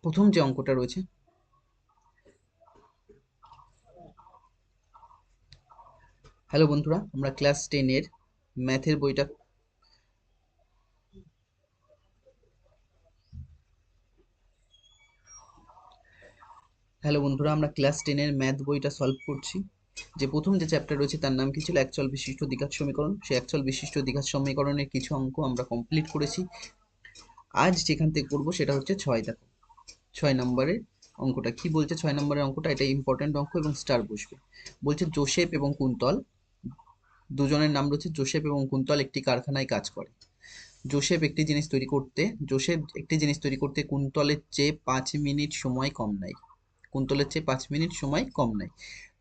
প্রথম যে অঙ্কটা রয়েছে, হ্যালো বন্ধুরা, আমরা ক্লাস 10-এর ম্যাথের বইটা আমরা ক্লাস 10-এর ম্যাথ বইটা সলভ করছি। যে প্রথম যে চ্যাপ্টার রয়েছে তার নাম কি ছিল? একচল বিশিষ্ট দ্বিঘাত সমীকরণ। সেই একচল বিশিষ্ট দ্বিঘাত সমীকরণের কিছু অঙ্ক আমরা কমপ্লিট করেছি। আজ যেখান থেকে করবো সেটা হচ্ছে 6। দেখো 6 নম্বরের অঙ্কটা কি বলছে। 6 নম্বরের অঙ্কটা এটা ইম্পর্টেন্ট অঙ্ক এবং স্টার বসবে। বলছে জোসেফ এবং কুন্তল, দুজনের নাম রয়েছে জোসেফ এবং কুন্তল, একটি কারখানায় কাজ করে। জোসেফ একটি জিনিস তৈরি করতে কুন্তলের চেয়ে 5 মিনিট সময় কম নেয়। কুন্তলের চেয়ে 5 মিনিট সময় কম নেয়।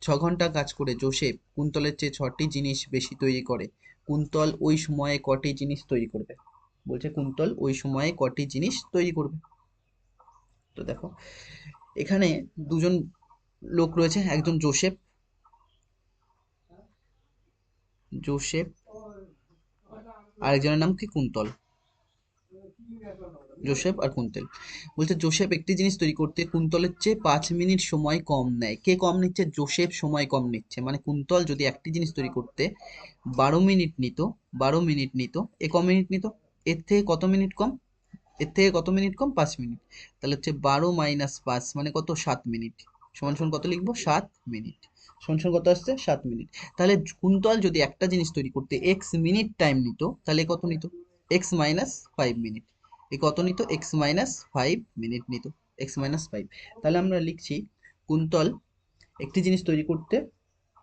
6 ঘন্টা কাজ করে জোসেফ কুন্তলের চেয়ে 6টি জিনিস বেশি তৈরি করে। কুন্তল ওই সময়ে কটি জিনিস তৈরি করবে? বলছে কুন্তল ওই সময়ে কটি জিনিস তৈরি করবে। তো দেখো এখানে দুজন লোক রয়েছে, একজন জোসেফ জোসেফ আরেকজনের নাম কি? কুন্তল। জোসেফ আর কুন্তল। বলছে জোসেফ একটি জিনিস তৈরি করতে কুন্তলের চেয়ে 5 মিনিট সময় কম নেয়। কে কম নিচ্ছে? জোসেফ সময় কম নিচ্ছে। মানে কুন্তল যদি একটি জিনিস তৈরি করতে 12 মিনিট নিত, 12 মিনিট নিত, এ ক মিনিট নিত? এর থেকে কত মিনিট কম? এর থেকে কত মিনিট কম? 5 মিনিট। তাহলে হচ্ছে 12 - 5 মানে কত? 7 মিনিট। সমান সমান কত লিখবো? 7 মিনিট। সমান সমান কত আসছে? 7 মিনিট। তাহলে কুন্তল যদি একটা জিনিস তৈরি করতে এক্স মিনিট টাইম নিত, তাহলে কত নিত? x - 5 minute. এ কত নিত? x - 5 মিনিট নিত। x - 5। তাহলে আমরা লিখছি কুন্তল একটি জিনিস তৈরি করতে,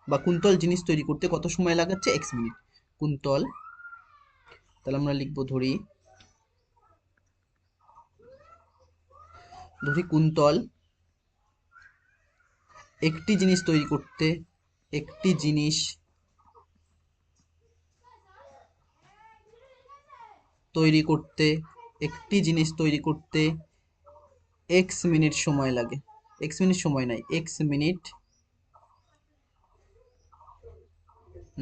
বা কুন্তল জিনিস তৈরি করতে কত সময় লাগাচ্ছে? x minute. কুন্তল, তাহলে আমরা লিখবো ধরি কুন্তল একটি জিনিস তৈরি করতে, একটি জিনিস তৈরি করতে, একটি জিনিস তৈরি করতে এক্স মিনিট সময় লাগে। এক্স মিনিট সময় নাই, এক্স মিনিট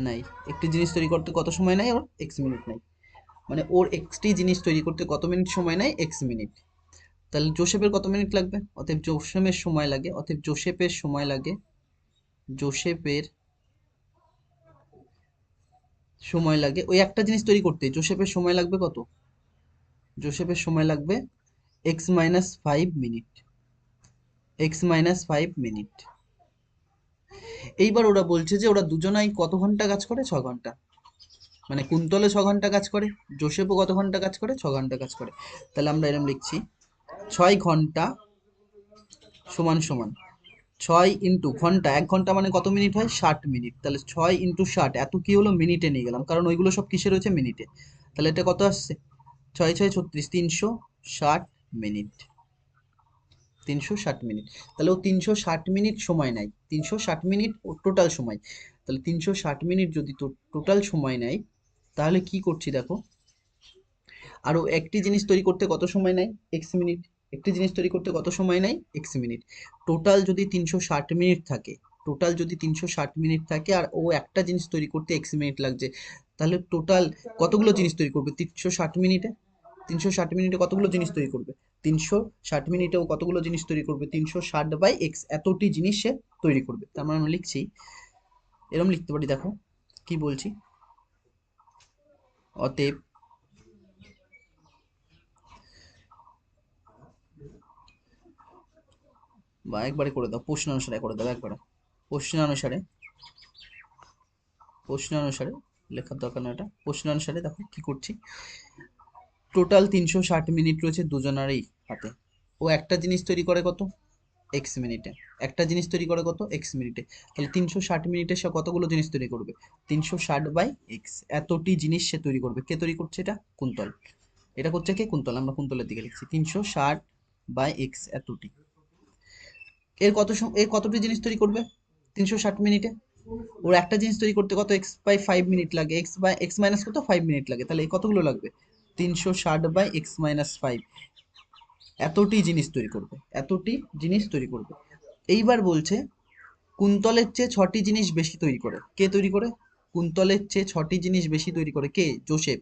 নাই। একটি জিনিস তৈরি করতে কত সময় নাই? ওর এক্স মিনিট নাই। মানে ওর একটি জিনিস তৈরি করতে কত মিনিট সময় নেয়? X minute. তাহলে জোসেফের কত মিনিট লাগবে? অতএব জোসেফের সময় লাগে, অতএব জোসেফের সময় লাগে, জোসেফের সময় লাগে ওই একটা জিনিস তৈরি করতে জোসেফের সময় লাগবে কত? জোসেফের সময় লাগবে x - 5 মিনিট। x - 5 minute. এইবার ওরা বলছে যে ওরা দুজনাই কত ঘন্টা কাজ করে? 6 ঘন্টা। মানে কুন্তলে 6 ঘন্টা কাজ করে, জোসেফও কত ঘন্টা কাজ করে? 6 ঘন্টা কাজ করে। তাহলে আমরা এরকম লিখছি 6 ঘন্টা সমান সমান 6 × ঘন্টা। 1 ঘন্টা মানে কত মিনিট হয়? 60 মিনিট। তাহলে 6 × 60, এত কি হলো? মিনিটে নিয়ে গেলাম, কারণ ওইগুলো সব কিসে রয়েছে? মিনিটে। তাহলে এটা কত আসছে? 6 × 6 = 36, 360 মিনিট। 360 মিনিট। তাহলে ও 360 মিনিট সময় নেয়। 360 মিনিট ওর টোটাল সময়। তাহলে 360 মিনিট যদি টোটাল সময় নেয়, তাহলে কি করছি দেখো, আরো একটি জিনিস তৈরি করতে কত সময় নেয়? X minute. একটি জিনিস তৈরি করতে কত সময় নেয়? X minute. টোটাল যদি 360 মিনিট থাকে, টোটাল যদি 360 মিনিট থাকে আর ও একটা জিনিস তৈরি করতে এক্স মিনিট লাগছে, তাহলে টোটাল কতগুলো জিনিস তৈরি করবে 360 মিনিটে? 360 মিনিটে কতগুলো জিনিস তৈরি করবে? 360 মিনিটেও কতগুলো জিনিস তৈরি করবে? 360/x, এতটি জিনিস সে তৈরি করবে। তার মানে আমরা লিখছি, এরকম লিখতে পারি, দেখো কি বলছি। অতএব বা একবারে করে দাও, প্রশ্নানুসারে করে দাও একবারে। প্রশ্নানুসারে, প্রশ্নানুসারে লেখার দরকার না, এটা প্রশ্নানুসারে দেখো কি করছি। টোটাল 360 মিনিট রয়েছে দুজনারই হাতে। ও একটা জিনিস তৈরি করে কত? এক্স মিনিটে। একটা জিনিস তৈরি করে কত? এক্স মিনিটে। তাহলে 360 মিনিটে সে কতগুলো জিনিস তৈরি করবে? 360/x, এতটি জিনিস সে তৈরি করবে। কে তৈরি করছে? এটা কুন্তল। এটা করছে কে? কুন্তল। আমরা কুন্তলের দিকে লিখছি 360/x, এতটি। এর কতটি জিনিস তৈরি করবে 360 মিনিটে? ওর একটা জিনিস তৈরি করতে কত? x/5 মিনিট লাগে। এক্স মাইনাস কত? 5 মিনিট লাগে। তাহলে এই কতগুলো লাগবে? 360/x - 5, এতটি জিনিস তৈরি করবে, এতটি জিনিস তৈরি করবে। এইবার বলছে কুন্তলের চেয়ে 6টি জিনিস বেশি তৈরি করে। কে তৈরি করে? কুন্তলের চেয়ে 6টি জিনিস বেশি তৈরি করে কে? জোসেফ।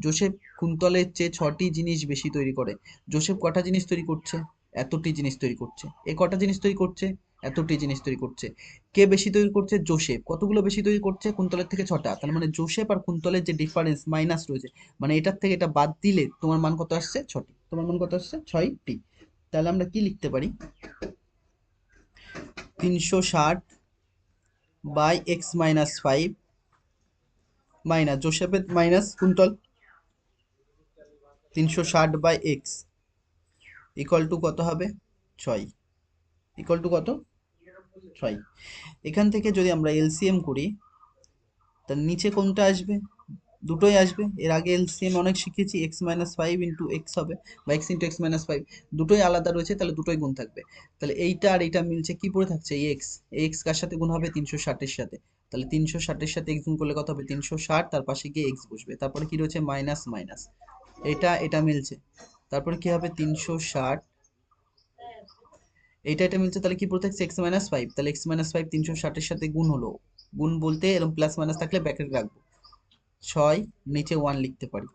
জোসেফ কুন্তলের চেয়ে 6টি জিনিস বেশি তৈরি করে। জোসেফ কটা জিনিস তৈরি করছে? এতটি জিনিস তৈরি করছে। এ কটা জিনিস তৈরি করছে? এতটি জিনিস তৈরি করছে। কে বেশি তৈরি করছে? জোসেফ। কতগুলো বেশি তৈরি করছে? কুন্তলের থেকে 6টা। তার মানে জোসেফ আর কুন্তলের যে ডিফারেন্স মাইনাস রয়েছে, মানে এটার থেকে এটা বাদ দিলে তোমার মান কত আসছে? 6টি। তোমার মান কত আসছে? 6টি। তাহলে আমরা কি লিখতে পারি? 360 বাই এক্স মাইনাস 5 মাইনাস জোসেফের মাইনাস কুন্তল 360 বাই এক্স ইকুয়াল টু কত হবে? 6। ইকুয়াল টু কত? 6। এখান থেকে যদি আমরা এলসিএম করি, তার নিচে কোনটা আসবে? দুটোই আসবে। এর আগে এলসিএম অনেক শিখেছি, x minus five into x হবে, বা x into x minus five. দুটোই আলাদা রয়েছে, তাহলে দুটোই গুণ থাকবে। তাহলে এইটা আর এইটা মিলছে, কি পড়ে থাকছে? এক্স। এক্স কার সাথে গুণ হবে? 360-এর সাথে। তাহলে 360-এর সাথে এক্স গুণ করলে কত হবে? 360, তার পাশে গিয়ে এক্স বসবে, তারপরে কি রয়েছে? Minus minus. এটা এটা মিলছে, তারপরে কি হবে? 360, এইটা এটা মিলছে, তাহলে কি পড়ে থাকছে? X minus five. তাহলে এক্স মাইনাস ফাইভ 360-এর সাথে গুণ হলো। গুণ বলতে এরকম প্লাস মাইনাস থাকলে ব্র্যাকেট রাখবো। 6, নিচে 1 লিখতে পারি।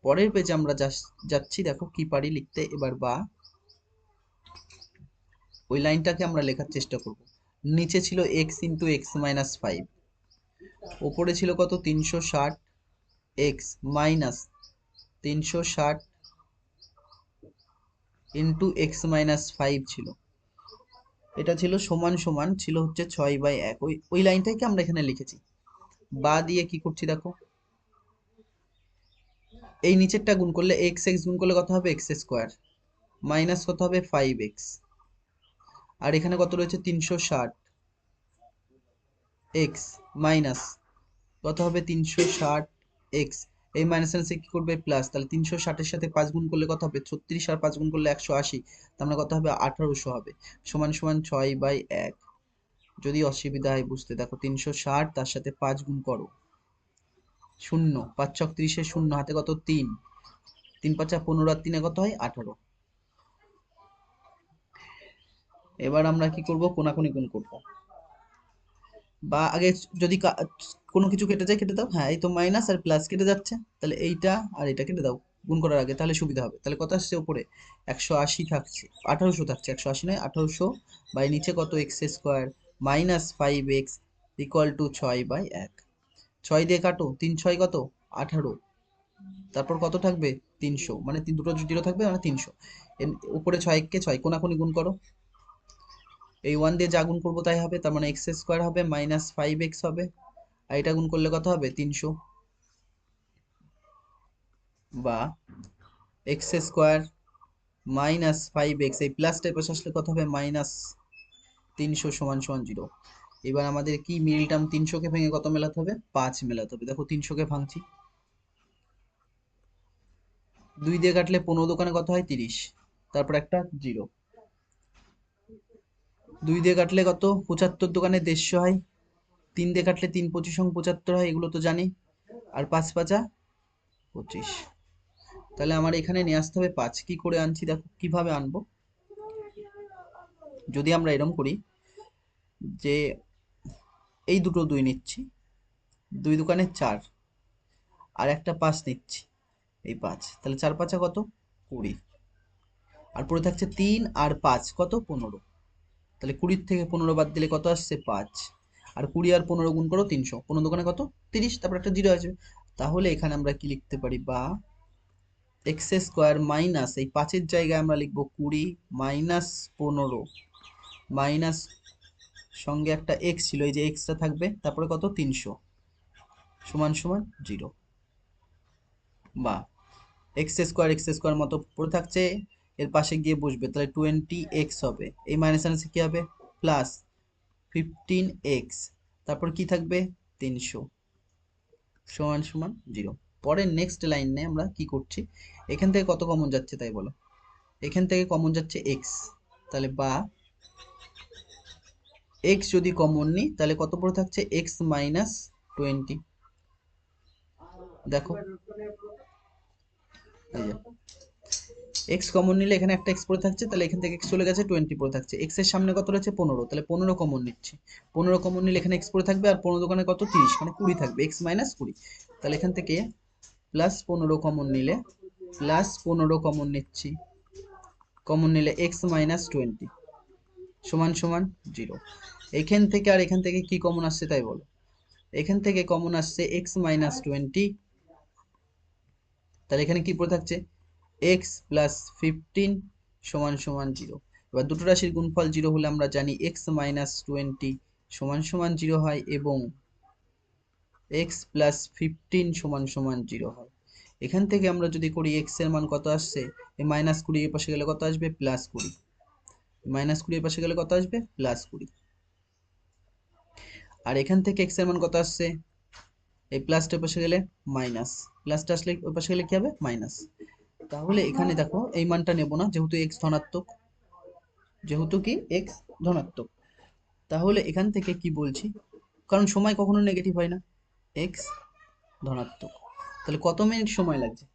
পরের পেজে আমরা যাচ্ছি, দেখো কি পারি লিখতে এবার। বা ওই লাইনটাকে আমরা লেখার চেষ্টা করব। নিচে ছিল x into x minus five, ওপরে ছিল কত? 360 x minus 360 into x minus five ছিল। এটা ছিল সমান সমান ছিল হচ্ছে 6/1। ওই লাইনটাকে আমরা এখানে লিখেছি। বা দিয়ে কি করছি দেখো, এই নিচেরটা গুণ করলে এক্স এক্স গুণ করলে কত হবে? এক্স স্কোয়ার মাইনাস কত হবে? 5x। আর এখানে কত রয়েছে? 360 এক্স মাইনাস কত হবে? 360 এক্স। এই মাইনাস মাইনাসে কি করবে? প্লাস। তাহলে 360-এর সাথে 5 গুণ করলে কত হবে? 36, আর 5 গুণ করলে 180, তার মানে কত হবে? 1800 হবে। সমান সমান 6/1। যদি অসুবিধা হয় বুঝতে, দেখো 360 তার সাথে 5 গুণ করো, শূন্য, 5 ছক 30, শূন্য হাতে কত? 3, 3 5 15, আর 3 কত হয়? 18। এবার আমরা কি করব? কোনাকুনি গুণ করবো। বা আগে যদি কোনো কিছু কেটে যায় কেটে দাও। হ্যাঁ, এই তো মাইনাস আর প্লাস কেটে যাচ্ছে, তাহলে এইটা আর এটা কেটে দাও গুণ করার আগে, তাহলে সুবিধা হবে। তাহলে কত আসছে উপরে? 180 থাকছে, 1800 থাকছে, 180 নয় 1800, বাই নিচে কত? X square minus 5x equal to 6/1। 6 দিয়ে কাটো, 3 6 কত? 18, তারপর কত থাকবে? 300, মানে দুটো জিরো থাকবে, মানে 300। উপরে 6 কে 6 কোনাকুনি গুণ করো, এই 1 দিয়ে যা গুণ করবো তাই হবে, তার মানে এক্স স্কোয়ার হবে মাইনাস 5x হবে, আর এটা গুণ করলে কত হবে? 300। বা এক্স স্কোয়ার মাইনাস 5x, এই প্লাসটা পাশে আসলে কত হবে? মাইনাস 300 সমান সমান 0। এবার আমাদের কি মিডল টার্ম? 300-কে ভেঙে কত মেলাতে হবে? 5 মেলাতে হবে। দেখো 300-কে ভাঙছি, 2 দিয়ে কাটলে 15 দোকানে কত হয়? 30, তারপর একটা 0। 2 দিয়ে কাটলে কত? 75 দোকানে 150 হয়। 3 দিয়ে কাটলে 3 25 75 হয়, এগুলো তো জানি। আর 5 5 25। তাহলে আমার এখানে নিয়ে আসতে হবে 5। কি করে আনছি দেখো, কিভাবে আনবো? যদি আমরা এরকম করি যে এই দুটো 2 নিচ্ছি, 2 দোকানে 4, আর একটা 5 নিচ্ছি, এই 5, তাহলে 4 5 কত? 20, আর পড়ে থাকছে 3 আর 5 কত? 15। তাহলে 20 থেকে 15 বাদ দিলে কত আসছে? 5। আর 20 আর 15 গুণ করো 300, 15 দোকানে কত? 30, তারপর একটা 0 আসবে। তাহলে এখানে আমরা কি লিখতে পারি? বা এক্স স্কোয়ার মাইনাস, এই 5-এর জায়গায় আমরা লিখবো 20 মাইনাস 15 মাইনাস সঙ্গে একটা এক্স ছিল, এই যে এক্সটা থাকবে, তারপরে কত? 300 সমান সমান 0। বা এক্স স্কোয়ার মতো পড়ে থাকছে, এর পাশে গিয়ে বসবে, তাহলে 20x হবে। এই মাইনাস মাইনাসে কি হবে? প্লাস 15x, তারপর কি থাকবে? 300 সমান সমান 0। পরের নেক্সট লাইনে আমরা কি করছি? এখান থেকে কত কমন যাচ্ছে তাই বলো? এখান থেকে কমন যাচ্ছে x, তাহলে বা x যদি কমন নিই তাহলে কত পড়ে থাকছে? x minus 20। দেখো এই যে এক্স কমন নিলে এখানে একটা এক্স পড়ে থাকছে, তাহলে এখান থেকে এক্স চলে গেছে, 20 পড়ে থাকছে। এক্স এর সামনে কত রয়েছে? 15, তাহলে 15 কমন নিচ্ছি। 15 কমন নিলে এখানে এক্স পড়ে থাকবে, আর 15 দোকানে কত? 30, মানে 20 থাকবে, এক্স মাইনাস 20। তাহলে এখান থেকে প্লাস 15 কমন নিলে, প্লাস 15 কমন নিচ্ছি, কমন নিলে এক্স মাইনাস 20 সমান সমান 0। এখান থেকে আর এখান থেকে কি কমন আসছে তাই বলো। এখান থেকে কমন আসছে এক্স মাইনাস 20, তাহলে এখানে কি পড়ে থাকছে এক্স প্লাস 15 সমান সমান 0। এবার দুটো রাশির গুণফল 0 হলে আমরা জানি এক্স মাইনাস 20 সমান সমান 0 হয় এবং এক্স প্লাস 15 সমান সমান 0 হয়। এখান থেকে আমরা যদি করি এক্স এর মান কত আসছে, এই মাইনাস 20 এর পাশে গেলে কত আসবে প্লাস 20, মাইনাস 20 এর পাশে গেলে কত আসবে প্লাস 20। আর এখান থেকে এক্স এর মান কত আসছে, এই প্লাসটার পাশে গেলে মাইনাস, প্লাসটা আসলে ওই পাশে গেলে কি হবে মাইনাস। তাহলে এখানে দেখো এই মানটা নেব না, যেহেতু এক্স ধনাত্মক, যেহেতু কি এক্স ধনাত্মক। তাহলে এখান থেকে কি বলছি, কারণ সময় কখনো নেগেটিভ হয় না, এক্স ধনাত্মক। তাহলে কত মিনিট সময় লাগছে,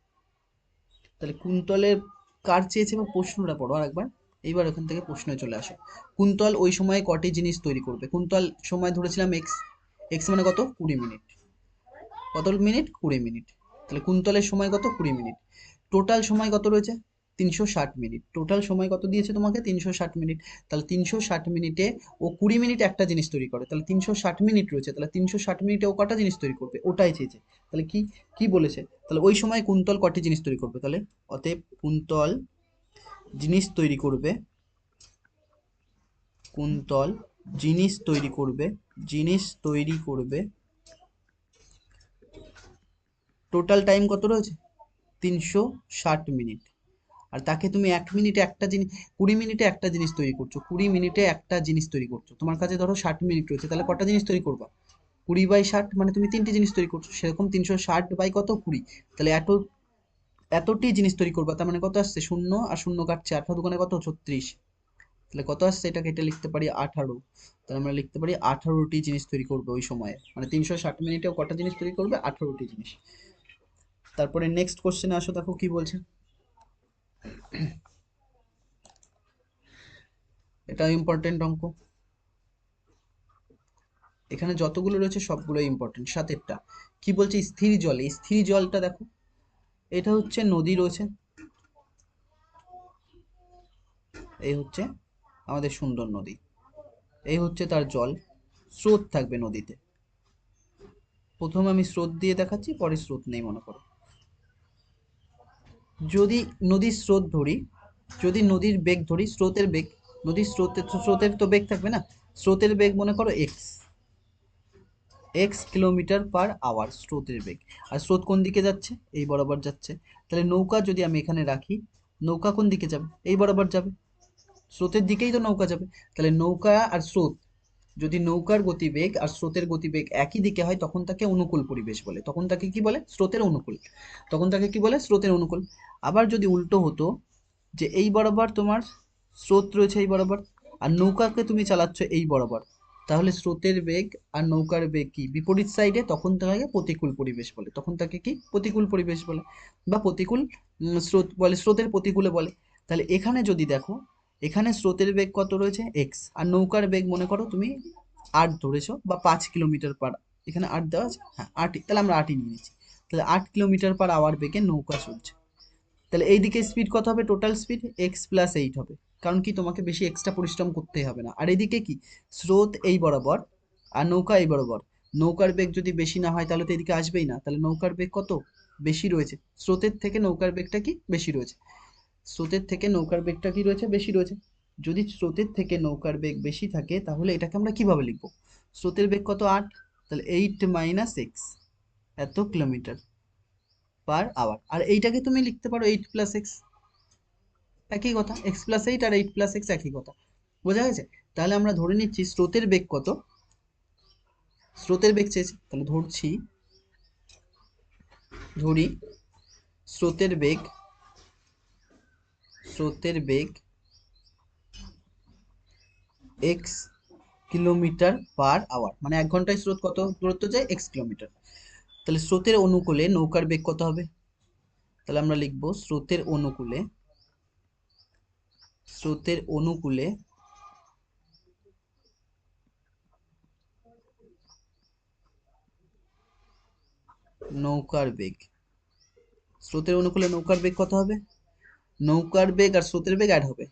তাহলে কুন্তলের কার চেয়েছে বা প্রশ্নটা পড়ো আর একবার। এইবার ওখান থেকে প্রশ্নে চলে আসো। কুন্তল ওই সময়ে কটি জিনিস তৈরি করবে, কুন্তল সময় ধরেছিলাম এক্স, এক্স মানে কত 20 মিনিট, কত মিনিট 20 মিনিট। তাহলে কুন্তলের সময় কত 20 মিনিট, টোটাল সময় কত রয়েছে 360 মিনিট, টোটাল সময় কত দিয়েছে তোমাকে 360 মিনিট। তাহলে 360 মিনিটে ও 20 মিনিট একটা জিনিস তৈরি করে, তাহলে 360 মিনিট রয়েছে, তাহলে 360 মিনিটে ও কটা জিনিস তৈরি করবে ওটাই চেয়েছে। তাহলে কি কি বলেছে, তাহলে ওই সময় কুন্তল কটি জিনিস তৈরি করবে, তাহলে অতএব কুন্তল জিনিস তৈরি করবে, কুন্তল জিনিস তৈরি করবে, জিনিস তৈরি করবে, টোটাল টাইম কত রয়েছে 360 মিনিট। আর তাকে তুমি 1 মিনিটে একটা জিনিস, 20 মিনিটে একটা জিনিস তৈরি করছো, 20 মিনিটে একটা জিনিস তৈরি করছো, তোমার কাছে ধরো 60 মিনিট রয়েছে, তাহলে কটা জিনিস তৈরি করবা 20/60, মানে তুমি 3টি জিনিস তৈরি করছো, সেরকম 360 বাই কত 20, তাহলে এতটি জিনিস তৈরি করবা, তার মানে কত আসছে শূন্য আর শূন্য কাটছে, 18 দোকানে কত 36, তাহলে কত আসছে এটাকে এটা লিখতে পারি 18, তাহলে আমরা লিখতে পারি 18টি জিনিস তৈরি করবে ওই সময়ে, মানে 360 মিনিটেও কটা জিনিস তৈরি করবে 18টি জিনিস। তারপরে নেক্সট কোশ্চেনে আসো, দেখো কি বলছে, এটা ইম্পর্টেন্ট অঙ্ক, এখানে যতগুলো রয়েছে সবগুলো ইম্পর্টেন্ট, সাতেরটা। কি বলছে স্থির জলে, স্থির জলটা দেখো, এটা হচ্ছে নদী রয়েছে, এই হচ্ছে আমাদের সুন্দর নদী, এই হচ্ছে তার জল, স্রোত থাকবে নদীতে। প্রথমে আমি স্রোত দিয়ে দেখাচ্ছি, পরে স্রোত নেই মনে করো। যদি নদীর স্রোত ধরি, যদি নদীর বেগ ধরি, স্রোতের বেগ, নদীর স্রোতের তো বেগ থাকবে না, স্রোতের বেগ মনে করো x, x kilometre per hour স্রোতের বেগ। আর স্রোত কোন দিকে যাচ্ছে এই বরাবর যাচ্ছে, তাহলে নৌকা যদি আমি এখানে রাখি, নৌকা কোন দিকে যাবে এই বরাবর যাবে, স্রোতের দিকেই তো নৌকা যাবে। তাহলে নৌকা আর স্রোত, যদি নৌকার গতিবেগ আর স্রোতের গতিবেগ একই দিকে হয় তখন তাকে অনুকূল পরিবেশ বলে, তখন তাকে কি বলে স্রোতের অনুকূল, তখন তাকে কি বলে স্রোতের অনুকূল। আবার যদি উল্টো হতো, যে এই বরাবর তোমার স্রোত রয়েছে এই বরাবর, আর নৌকাকে তুমি চালাচ্ছ এই বরাবর, তাহলে স্রোতের বেগ আর নৌকার বেগ কি বিপরীত সাইডে, তখন তাকে প্রতিকূল পরিবেশ বলে, তখন তাকে কি প্রতিকূল পরিবেশ বলে, বা প্রতিকূল স্রোত বলে, স্রোতের প্রতিকূলে বলে। তাহলে এখানে যদি দেখো, এখানে স্রোতের বেগ কত রয়েছে এক্স, আর নৌকার বেগ মনে করো তুমি 8 ধরেছো বা 5 কিলোমিটার পার, এখানে 8 দেওয়া আছে, হ্যাঁ 8, তাহলে আমরা 8ই নিয়ে নিচ্ছি। তাহলে 8 কিলোমিটার পার আওয়ার বেগে নৌকা চলছে, তাহলে এইদিকে স্পিড কত হবে টোটাল স্পিড এক্স প্লাস 8 হবে, কারণ কি তোমাকে বেশি এক্সট্রা পরিশ্রম করতে হবে না। আর এদিকে কি স্রোত এই বরাবর আর নৌকা এই বরাবর, নৌকার বেগ যদি বেশি না হয় তাহলে তো এদিকে আসবেই না, তাহলে নৌকার বেগ কত বেশি রয়েছে, স্রোতের থেকে নৌকার বেগটা কি বেশি রয়েছে, স্রোতের থেকে নৌকার বেগটা কি রয়েছে বেশি রয়েছে। যদি স্রোতের থেকে নৌকার বেগ বেশি থাকে তাহলে এটাকে আমরা কিভাবে লিখবো, স্রোতের বেগ কত 8, তাহলে 8 মাইনাস এক্স, এত কিলোমিটার পার আওয়ার। আর এইটাকে তুমি লিখতে পারো 8 প্লাস এক্স, একই কথা, এক্স প্লাস 8 আর 8 প্লাস এক্স একই কথা, বোঝা গেছে। তাহলে আমরা ধরে নিচ্ছি স্রোতের বেগ কত, স্রোতের বেগ চেয়েছি, তাহলে ধরছি, ধরি স্রোতের বেগ, স্রোতের বেগ এক্স কিলোমিটার পার আওয়ার, মানে 1 ঘন্টায় স্রোত কত দূরত্ব যায় এক্স কিলোমিটার। তাহলে স্রোতের অনুকূলে নৌকার বেগ কত হবে, তাহলে আমরা লিখব স্রোতের অনুকূলে, স্রোতের অনুকূলে নৌকার বেগ, স্রোতের অনুকূলে নৌকার বেগ কত হবে, নৌকার বেগ আর স্রোতের বেগ অ্যাড হবে।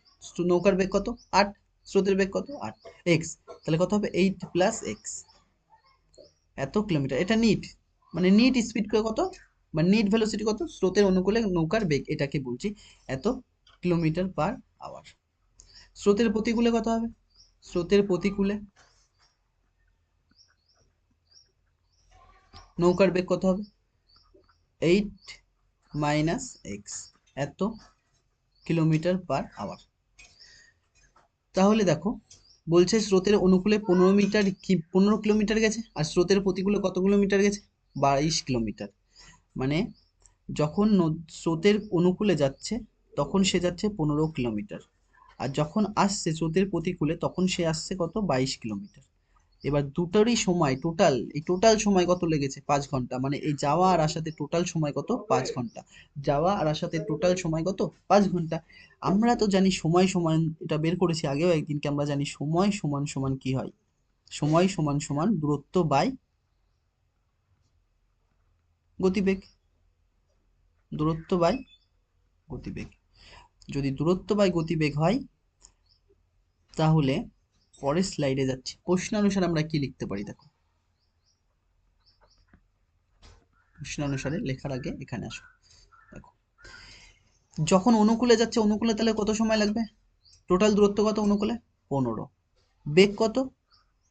নৌকার বেগ কত 8, স্রোতের বেগ কত 8 এক্স, তাহলে কত হবে 8 প্লাস এক্স, এত কিলোমিটার। এটা নিট, মানে নিট স্পিড কত, মানে নিট ভেলোসিটি কত, স্রোতের অনুকূলে নৌকার বেগ, এটাকে বলছি এত কিলোমিটার পার আওয়ার। স্রোতের প্রতিকূলে কত হবে, স্রোতের প্রতিকূলে নৌকার বেগ কত হবে 8 মাইনাস এক্স, এত কিলোমিটার পার আওয়ার। তাহলে দেখো বলছে স্রোতের অনুকূলে 15 মিটার কি 15 কিলোমিটার গেছে, আর স্রোতের প্রতিকূলে কত কিলোমিটার গেছে 22 কিলোমিটার। মানে যখন স্রোতের অনুকূলে যাচ্ছে তখন সে যাচ্ছে 15 কিলোমিটার, আর যখন আসছে স্রোতের প্রতিকূলে তখন সে আসছে কত 22 কিলোমিটার। এবার দুটোরই সময় টোটাল, এই টোটাল সময় কত লেগেছে 5 ঘন্টা, মানে এই যাওয়া আর আসাতে টোটাল সময় কত 5 ঘন্টা, যাওয়া আর আসাতে টোটাল সময় কত 5 ঘন্টা। আমরা তো জানি সময় সমান, এটা বের করেছি আগেও একদিনকে, আমরা জানি সময় সমান সমান কি হয়, সময় সমান সমান দূরত্ব বাই গতিবেগ, দূরত্ব বাই গতিবেগ। যদি দূরত্ব বাই গতিবেগ হয় তাহলে পরের স্লাইডে যাচ্ছি, প্রশ্নানুসারে আমরা কি লিখতে পারি দেখো। প্রশ্নানুসারে লেখার আগে এখানে আসো, দেখো যখন অনুকূলে যাচ্ছে, অনুকূলে তাহলে কত সময় লাগবে, টোটাল দূরত্ব কত অনুকূলে 15, বেগ কত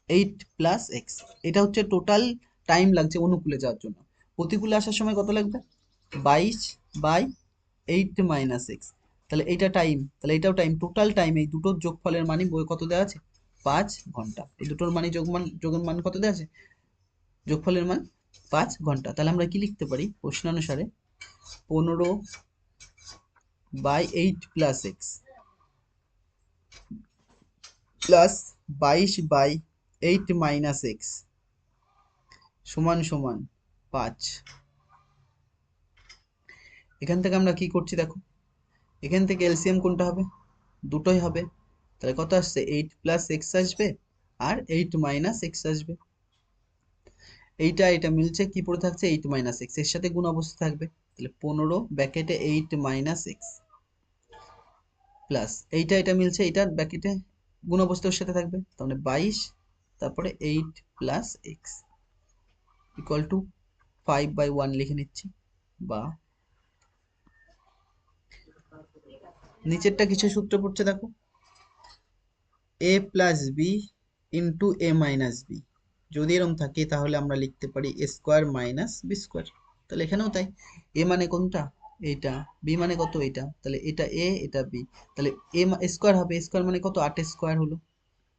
8 প্লাস এক্স, এটা হচ্ছে টোটাল টাইম লাগছে অনুকূলে যাওয়ার জন্য। প্রতিকূলে আসার সময় কত লাগবে 22 বাই 8 মাইনাস এক্স, তাহলে এইটা টাইম, তাহলে এটাও টাইম, টোটাল টাইম এই দুটোর যোগফলের মানই বই কত দেওয়া আছে 5 ঘন্টা, এই দুটোর মানই যোগের মান কত দেওয়া আছে, যোগফলের মান 5 ঘন্টা। তাহলে আমরা কি লিখতে পারি প্রশ্নানুসারে 15 by 8 plus x plus 22 by 8 minus x সমান সমান 5। এখান থেকে আমরা কি করছি দেখো, এখান থেকে এলসিএম কোনটা হবে, দুটোই হবে, তাহলে কত আসছে 8 প্লাস এক্স আসবে আর 8 মাইনাস এক্স আসবে। এইটা এটা মিলছে, কি পড়ে থাকছে 8 মাইনাস এক্স, এর সাথে গুণ অবস্থা থাকবে, তাহলে 15 ব্র্যাকেটে 8 মাইনাস এক্স প্লাস এইটা এটা মিলছে, এটা ব্র্যাকেটে গুণ অবস্থা ওর সাথে থাকবে, তাহলে 22 তারপরে 8 প্লাস এক্স ইকুয়াল টু 5/1 লিখে নিচ্ছি, বা নিচেরটা কিছু সূত্র পড়ছে দেখো, এ প্লাস বি ইন্টু এ মাইনাস বি, যদি এরকম থাকে তাহলে আমরা লিখতে পারি এ স্কোয়ার মাইনাস বি স্কোয়ার, তাহলে এখানেও তাই, এ মানে কোনটা এইটা, বি মানে কত এইটা, তাহলে এটা এ এটা বি, তাহলে এ স্কোয়ার হবে, স্কোয়ার মানে কত 8 স্কোয়ার হলো,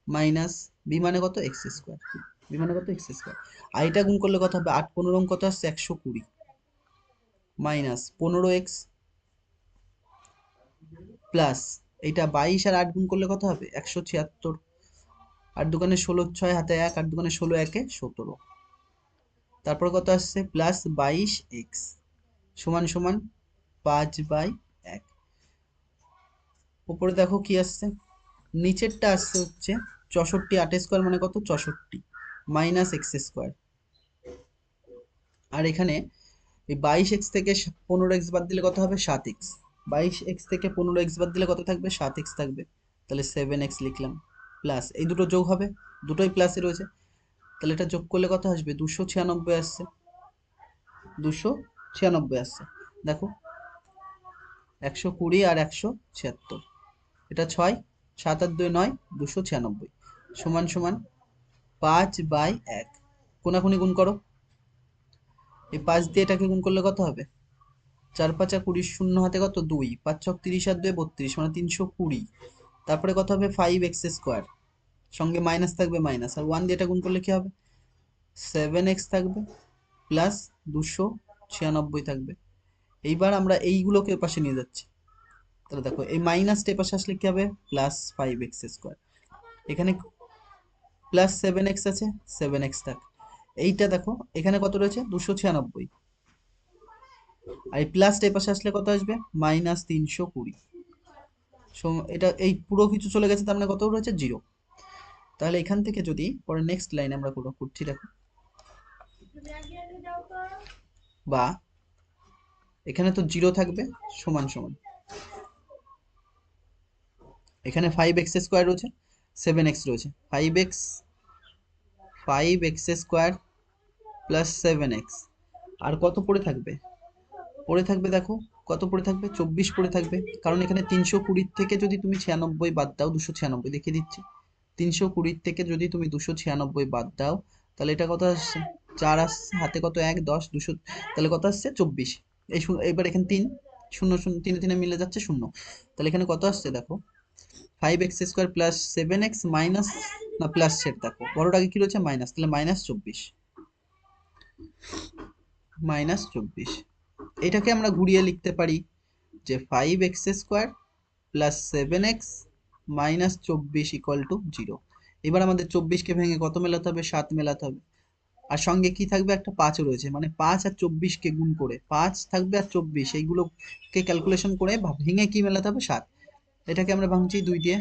মাইনাস বি মানে কত এক্স স্কোয়ার, বি মানে কত এক্স স্কোয়ার, আর এটা গুণ করলে কত হবে 8 15 কত আসছে 120, মাইনাস 15x প্লাস এইটা 22 আর 8 গুণ করলে কত হবে 176, আর দোকানে 16 6 হাতে 1, আর দোকানে 16 একে 17, তারপর কত আসছে প্লাস 22x সমান সমান 5/1। উপরে দেখো কি আসছে, নিচেরটা আসছে হচ্ছে 64, 8 স্কোয়ার মানে কত 64 মাইনাস এক্স স্কোয়ার, আর এখানে এই 22x থেকে 15x বাদ দিলে কত হবে 7x, 22x থেকে 15x বাদ দিলে কত থাকবে 7x থাকবে, তাহলে 7x লিখলাম, প্লাস এই দুটো যোগ হবে, দুটোই প্লাসে রয়েছে, তাহলে এটা যোগ করলে কত আসবে 296 আসছে, 296 আসছে, দেখো 120 আর 176, এটা 6 7 আর 2 9, 296 সমান সমান 5/1, কোনাকুনি গুণ করো, এই 5 দিয়ে এটাকে গুণ করলে কত হবে 4 5 20, শূন্য হাতে কত 2, 5 6 30 আর 2 32, মানে 320, তারপরে কত হবে 5x স্কোয়ার, সঙ্গে মাইনাস থাকবে মাইনাস, আর 1 দিয়ে এটা গুণ করলে কি হবে 7x থাকবে প্লাস 296 থাকবে। এইবার আমরা এইগুলোকে পাশে নিয়ে যাচ্ছি, তাহলে দেখো এই মাইনাসটা পাশে আসলে কি হবে প্লাস 5x স্কোয়ার, এখানে প্লাস 7x আছে 7x থাক, এইটা দেখো এখানে কত রয়েছে 296, আর এই প্লাসটা এই পাশে আসলে কত আসবে মাইনাস 320, এটা এই পুরো কিছু চলে গেছে, তার মানে কত রয়েছে 0। তাহলে এখান থেকে যদি পরে নেক্সট লাইন আমরা করছি দেখো, বা এখানে তো 0 থাকবে সমান সমান, এখানে 5x² রয়েছে, 7x রয়েছে, 5x² প্লাস 7x, আর কত পড়ে থাকবে? পড়ে থাকবে দেখো, কত পড়ে থাকবে? 24 পড়ে থাকবে, কারণ এখানে 320 থেকে যদি তুমি 96 বাদ দাও, 296 দেখিয়ে দিচ্ছি, 320 থেকে যদি তুমি 296 বাদ দাও, তাহলে এটা কত আসছে? 4 আসছে, হাতে কত? 1, 10, 200, তাহলে কত আসছে? 24। এবার এখানে 3, 0 0, 3 3 মিলে যাচ্ছে 0, তাহলে এখানে কত আসছে দেখো? 5x² প্লাস 7x মাইনাস, না প্লাস সেট দেখো, বড়টাকে কি রয়েছে? মাইনাস, তাহলে -24, -24। এটাকে আমরা ঘুরিয়ে লিখতে পারি যে 5x² plus 7x minus 24 equal to 0। এবার আমাদের 24কে ভেঙে কত মেলাতে হবে? 7 মেলাতে হবে, আর সঙ্গে কি থাকবে? একটা 5 রয়েছে, মানে 5 আর 24কে গুণ করে 5 থাকবে আর 24, এইগুলোকে ক্যালকুলেশন করে ভেঙে কি মেলাতে হবে? 7। এটাকে আমরা ভাঙছি 2 দিয়ে,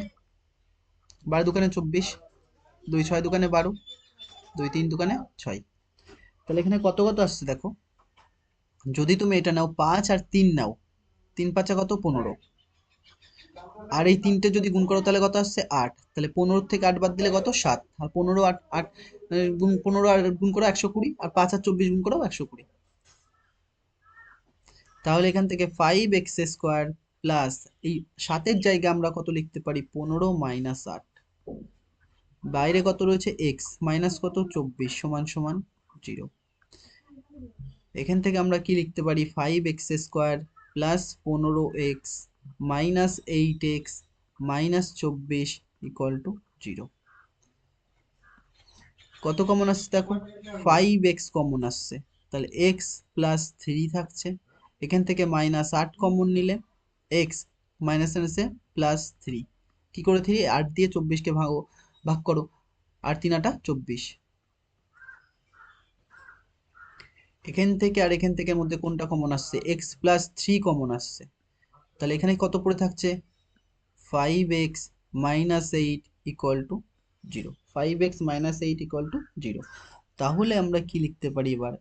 12 দুকানে 24, 2 6 দুকানে 12, 2 3 দুকানে 6, তাহলে এখানে কত কত আসছে দেখো? যদি তুমি এটা নাও 5 আর 3 নাও, 3 5 কত? 15, আর এই তিনটে যদি গুণ করো তাহলে কত আসছে? 8, তাহলে 15 থেকে 8 বাদ দিলে কত? 7, আর 15 8 8 গুণ 15 আর গুণ করো 120, আর 5 আর 24 গুণ করো 120। তাহলে এখান থেকে 5x² প্লাস এই 7-এর জায়গায় আমরা কত লিখতে পারি? 15 মাইনাস 8, বাইরে কত রয়েছে? x মাইনাস কত? 24 সমান সমান 0। এখান থেকে আমরা কি লিখতে পারি? 5x² plus 15x minus 8x minus 24 equal to 0। কত কমন আসছে দেখো? 5x কমন আসছে, তাহলে x প্লাস 3 থাকছে, এখান থেকে -8 কমন নিলে x মাইনাস আছে প্লাস 3, কি করে 3? 8 দিয়ে 24কে ভাগ করো, আর 3 8 24, এখান থেকে আর এখান থেকে মধ্যে কোনটা কমন আসছে? x প্লাস 3 কমন আসছে, তাহলে এখানে কত পড়ে থাকছে? 5x minus 8 equal to 0, 5x minus 8 equal to 0। তাহলে আমরা কি লিখতে পারি এবার?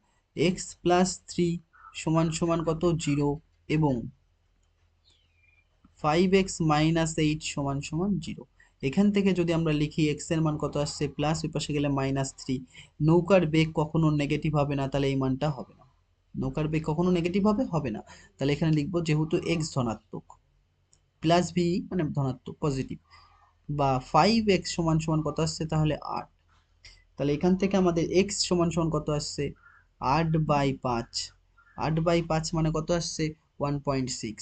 x প্লাস 3 সমান সমান কত? 0, এবং 5x মাইনাস 8 সমান সমান 0। এখান থেকে যদি আমরা লিখি x এর মান কত আসছে? প্লাস, ওই পাশে গেলে -3, নৌকার বেগ কখনো নেগেটিভ হবে না, তাহলে এই মানটা হবে না। নৌকার বেগ কখনো নেগেটিভ হবে না, তাহলে এখানে লিখবো যেহেতু x ধনাত্মক, প্লাস ভি মানে ধনাত্মক পজিটিভ, বা 5x সমান সমান কত আসছে তাহলে? 8। তাহলে এখান থেকে আমাদের x সমান সমান কত আসছে? 8/5, 8/5 মানে কত আসছে? 1.6।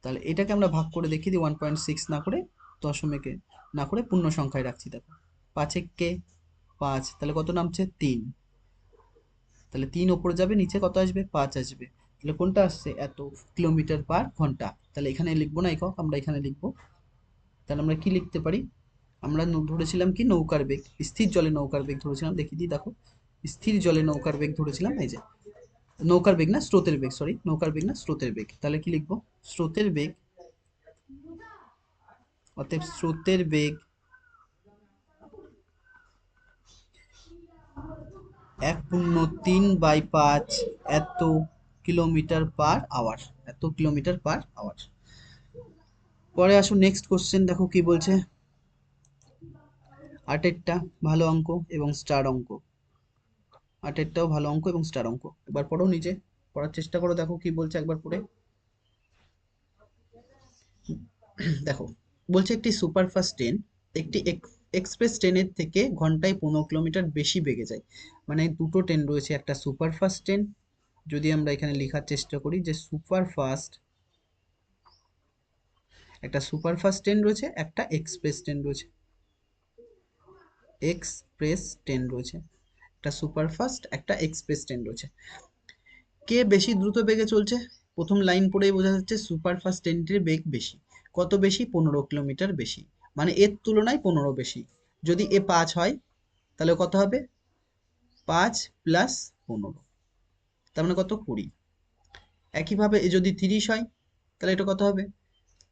তাহলে এটাকে আমরা ভাগ করে দেখিয়ে দিই, 1.6 না করে, দশমিকে না করে পূর্ণ সংখ্যায় রাখছি দেখো, 5 কে 5, তাহলে কত নামছে? 3, তাহলে 3 ওপরে যাবে, নিচে কত আসবে? 5 আসবে, তাহলে কোনটা আসছে? এত কিলোমিটার পার ঘন্টা। তাহলে এখানে লিখবো না একক, আমরা এখানে লিখবো, তাহলে আমরা কি লিখতে পারি? আমরা ধরেছিলাম কি? নৌকার বেগ, স্থির জলে নৌকার বেগ ধরেছিলাম, দেখিয়ে দিই দেখো, স্থির জলে নৌকার বেগ ধরেছিলাম, এই যে নৌকার বেগ না স্রোতের বেগ, সরি নৌকার বেগ না স্রোতের বেগ, তাহলে কি লিখবো? স্রোতের বেগ, অতএব স্রোতের বেগ 1/3/5 এত কিলোমিটার পার আওয়ার, এত কিলোমিটার পার আওয়ার। পরে আসো নেক্সট কোশ্চেন, দেখো কি বলছে। 8-এরটা ভালো অঙ্ক এবং স্টার অঙ্ক, 8-এরটাও ভালো অঙ্ক এবং স্টার অঙ্ক, এবার পড়ো, নিজে পড়ার চেষ্টা করো, দেখো কি বলছে একবার পড়ে দেখো। বলছে একটি সুপারফাস্ট ট্রেন একটি এক্সপ্রেস ট্রেনের থেকে ঘন্টায় 15 কিলোমিটার বেশি বেগে যায়, মানে দুটো ট্রেন রয়েছে, একটা সুপারফাস্ট ট্রেন, যদি আমরা এখানে লেখার চেষ্টা করি যে সুপারফাস্ট, একটা সুপারফাস্ট ট্রেন রয়েছে, একটা এক্সপ্রেস ট্রেন রয়েছে, এক্সপ্রেস ট্রেন রয়েছে, একটা সুপারফাস্ট একটা এক্সপ্রেস ট্রেন রয়েছে, কে বেশি দ্রুত বেগে চলছে? প্রথম লাইন পড়েই বোঝা যাচ্ছে সুপারফাস্ট ট্রেনটির বেগ বেশি, কত বেশি? 15 কিলোমিটার বেশি, মানে এর তুলনায় 15 বেশি। যদি এ 5 হয় তাহলে কত হবে? 5 প্লাস 15, তার মানে কত? 20। একইভাবে এ যদি 30 হয় তাহলে এটা কত হবে?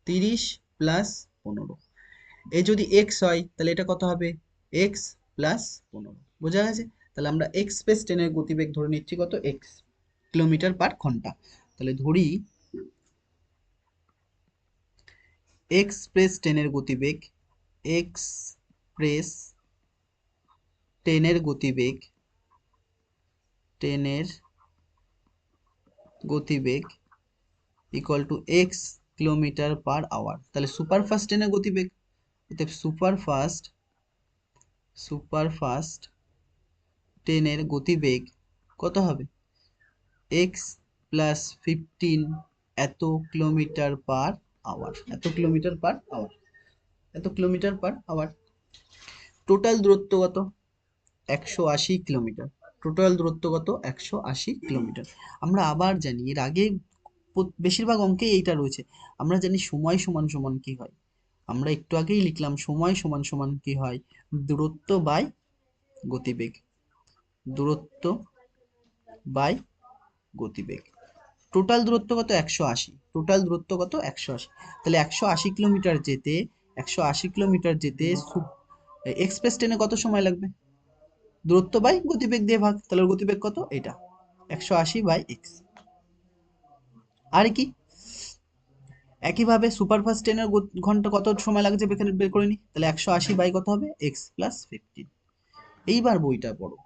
30 প্লাস 15। এ যদি এক্স হয় তাহলে এটা কত হবে? X plus 15। বোঝা গেছে? তাহলে আমরা এক্সপ্রেস ট্রেনের গতিবেগ ধরে নিচ্ছি কত? এক্স, কিলোমিটার পার ঘন্টা। তাহলে ধরি এক্সপ্রেস ট্রেনের গতিবেগ, এক্সপ্রেস ট্রেনের গতিবেগ, ট্রেনের গতিবেগ equal to x kilometre per hour. তাহলে সুপারফাস্ট ট্রেনের গতিবেগ, অতএব সুপারফাস্ট ট্রেনের গতিবেগ কত হবে? এক্স প্লাস 15 এত কিলোমিটার পার আওয়ার, এত কিলোমিটার পার আওয়ার, এত কিলোমিটার পার আওয়ার। টোটাল দূরত্ব কত? 180 কিলোমিটার। টোটাল দূরত্ব কত? 180 কিলোমিটার। আমরা আবার জানি, এর আগে বেশিরভাগ অঙ্কে এইটা রয়েছে। আমরা জানি সময় সমান সমান কি হয়, আমরা একটু আগেই লিখলাম সময় সমান সমান কি হয়? দূরত্ব বাই গতিবেগ, দূরত্ব বাই গতিবেগ। টোটাল দূরত্ব কত? 180। টোটাল দূরত্ব কত? 180। তাহলে 180 কিলোমিটার যেতে, 180 কিলোমিটার যেতে এক্সপ্রেস ট্রেনে কত সময় লাগবে? দূরত্ব বাই গতিবেগ দিয়ে ভাগ, তাহলে ওর গতিবেগ কত? এটা 180 বাই এক্স। আর কি একইভাবে সুপারফাস্ট ট্রেনের ঘন্টা কত সময় লাগছে এখানে বের করে নি, তাহলে 180 বাই কত হবে? X plus 15। এইবার বইটা পড়ো,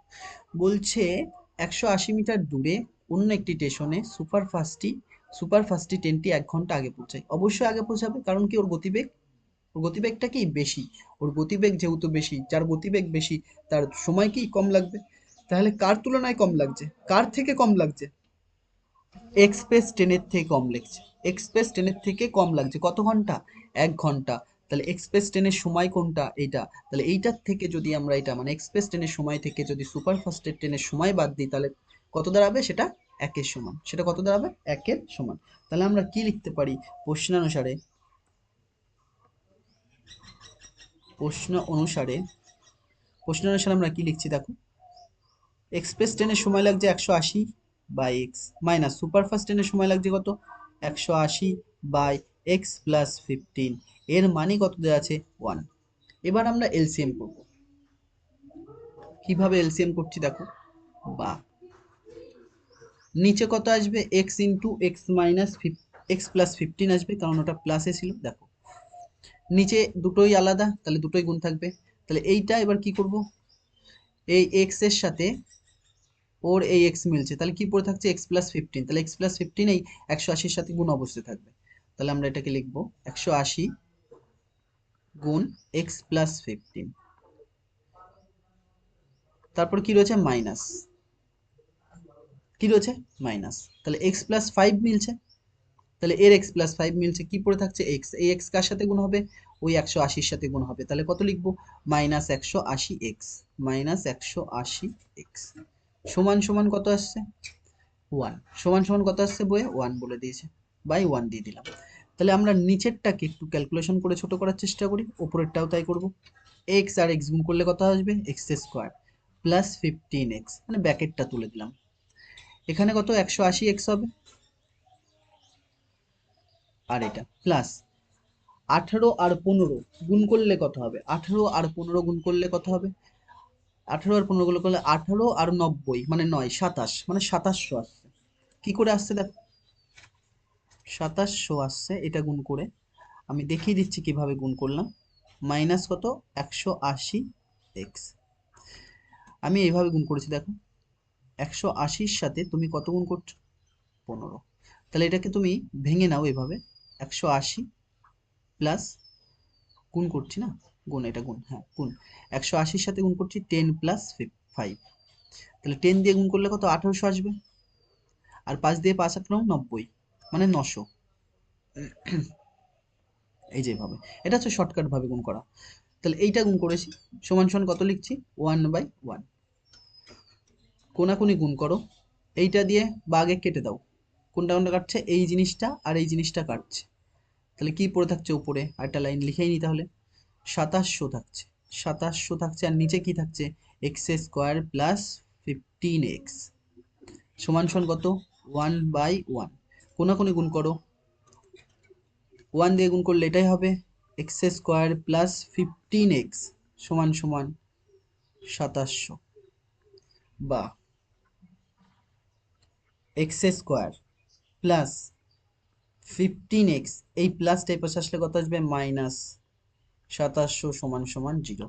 বলছে 180 মিটার দূরে অন্য একটি স্টেশনে সুপারফাস্টটি ট্রেনটি 1 ঘন্টা আগে পৌঁছায়। অবশ্যই আগে পৌঁছাবে, কারণ কি? ওর গতিবেগ, ওর গতিবেগটা কি? বেশি। ওর গতিবেগ যেহেতু বেশি, যার গতিবেগ বেশি তার সময় কি কম লাগবে। তাহলে কার তুলনায় কম লাগছে? কার থেকে কম লাগছে? এক্সপ্রেস ট্রেনের থেকে কম লাগছে। এক্সপ্রেস ট্রেনের থেকে কম লাগছে কত ঘন্টা? 1 ঘন্টা। তাহলে এক্সপ্রেস ট্রেনের সময় কোনটা? এইটা। তাহলে এইটার থেকে যদি আমরা এটা মানে এক্সপ্রেস ট্রেনের সময় থেকে যদি সুপারফাস্টের ট্রেনের সময় বাদ দিই, তাহলে কত দাঁড়াবে? সেটা 1-এর সমান। সেটা কত দাঁড়াবে? 1-এর সমান। তাহলে আমরা কি লিখতে পারি প্রশ্নানুসারে? প্রশ্ন অনুসারে আমরা কি লিখছি দেখো, এক্সপ্রেস ট্রেনের সময় লাগছে 180 বাই এক্স, মাইনাস সুপারফাস্ট ট্রেনের সময় লাগছে কত? 180 বাই এক্স প্লাস 15। এর মানে কত দেওয়া আছে? 1। এবার আমরা এলসিএম করব। কিভাবে এলসিএম করছি দেখো, বা নিচে কত আসবে? X into x minus x plus 15 আসবে, কারণ ওটা প্লাসে ছিল। দেখো নিচে দুটোই আলাদা, তাহলে দুটোই গুণ থাকবে। তাহলে এইটা এবার কি করব, এই এক্স এর সাথে ওর এই এক্স মিলছে, তাহলে কি পড়ে থাকছে? X plus 15। তাহলে এক্স প্লাস 15 এই 180-র সাথে গুণ অবস্থায় থাকবে। তাহলে আমরা এটাকে লিখবো 180 গুণ এক্স প্লাস 15। তারপর কি রয়েছে? মাইনাস, কি রয়েছে? মাইনাস। তাহলে এক্স প্লাস 5 মিলছে, তাহলে এর এক্স প্লাস 5 মিলছে, কি পড়ে থাকছে? এক্স। এই এক্স কার সাথে গুণ হবে? ওই 180-র সাথে গুণ হবে। তাহলে কত লিখবো? মাইনাস 180 এক্স, মাইনাস 180 এক্স সমান সমান কত আসছে? 1। সমান সমান কত আসছে বইয়ে? 1 বলে দিয়েছে, বাই 1 দিয়ে দিলাম। তাহলে আমরা নিচেরটাকে একটু ক্যালকুলেশন করে ছোট করার চেষ্টা করি, উপরেরটাও তাই করব। এক্স আর এক্স গুণ করলে কত আসবে? এক্স স্কোয়ার প্লাস 15 এক্স, মানে ব্যাকেটটা তুলে দিলাম। এখানে কত? 180 এক্স হবে, আর এটা প্লাস 18 আর 15 গুণ করলে কত হবে? 18 আর 15 গুণ করলে কত হবে? 18 আর 15 গুণ করলে 18 আর 90 মানে 9, 27 মানে 2700 আসছে। কি করে আসছে দেখো, 2700 আসছে। এটা গুণ করে আমি দেখিয়ে দিচ্ছি কিভাবে গুণ করলাম। মাইনাস কত? 180 এক্স। আমি এইভাবে গুণ করেছি দেখো, 180-র সাথে তুমি কত গুণ করছো? 15। তাহলে এটাকে তুমি ভেঙে নাও এভাবে, 180 প্লাস গুণ করছি না, গুণ, এটা গুণ, হ্যাঁ গুণ। 180-র সাথে গুণ করছি 10 প্লাস 5। তাহলে 10 দিয়ে গুণ করলে কত? 1800 আসবে। আর 5 দিয়ে 5 8 90 মানে 900। এই যেভাবে, এটা হচ্ছে শর্টকাট ভাবে গুণ করা। তাহলে এইটা গুণ করেছি, সমান সমান কত লিখছি? 1/1। কোনাকুনি গুণ করো, এইটা দিয়ে বা আগে কেটে দাও। কোনটা কোনটা কাটছে? এই জিনিসটা আর এই জিনিসটা কাটছে। তাহলে কি পড়ে থাকছে উপরে? আরেকটা লাইন লিখেই নি তাহলে। 2700 থাকছে, 2700 থাকছে, আর নিচে কি থাকছে? এক্স স্কোয়ার প্লাস 15 এক্স সমান সমান কত? 1/1। কোনাকুনি গুণ করো, 1 দিয়ে গুণ করলে এটাই হবে, এক্স স্কোয়ার প্লাস 15 এক্স সমান সমান 2700, বা এক্স স্কোয়ার প্লাস 15x, এই প্লাসটা এই পাশে আসলে কত আসবে? মাইনাস 2700 সমান সমান 0।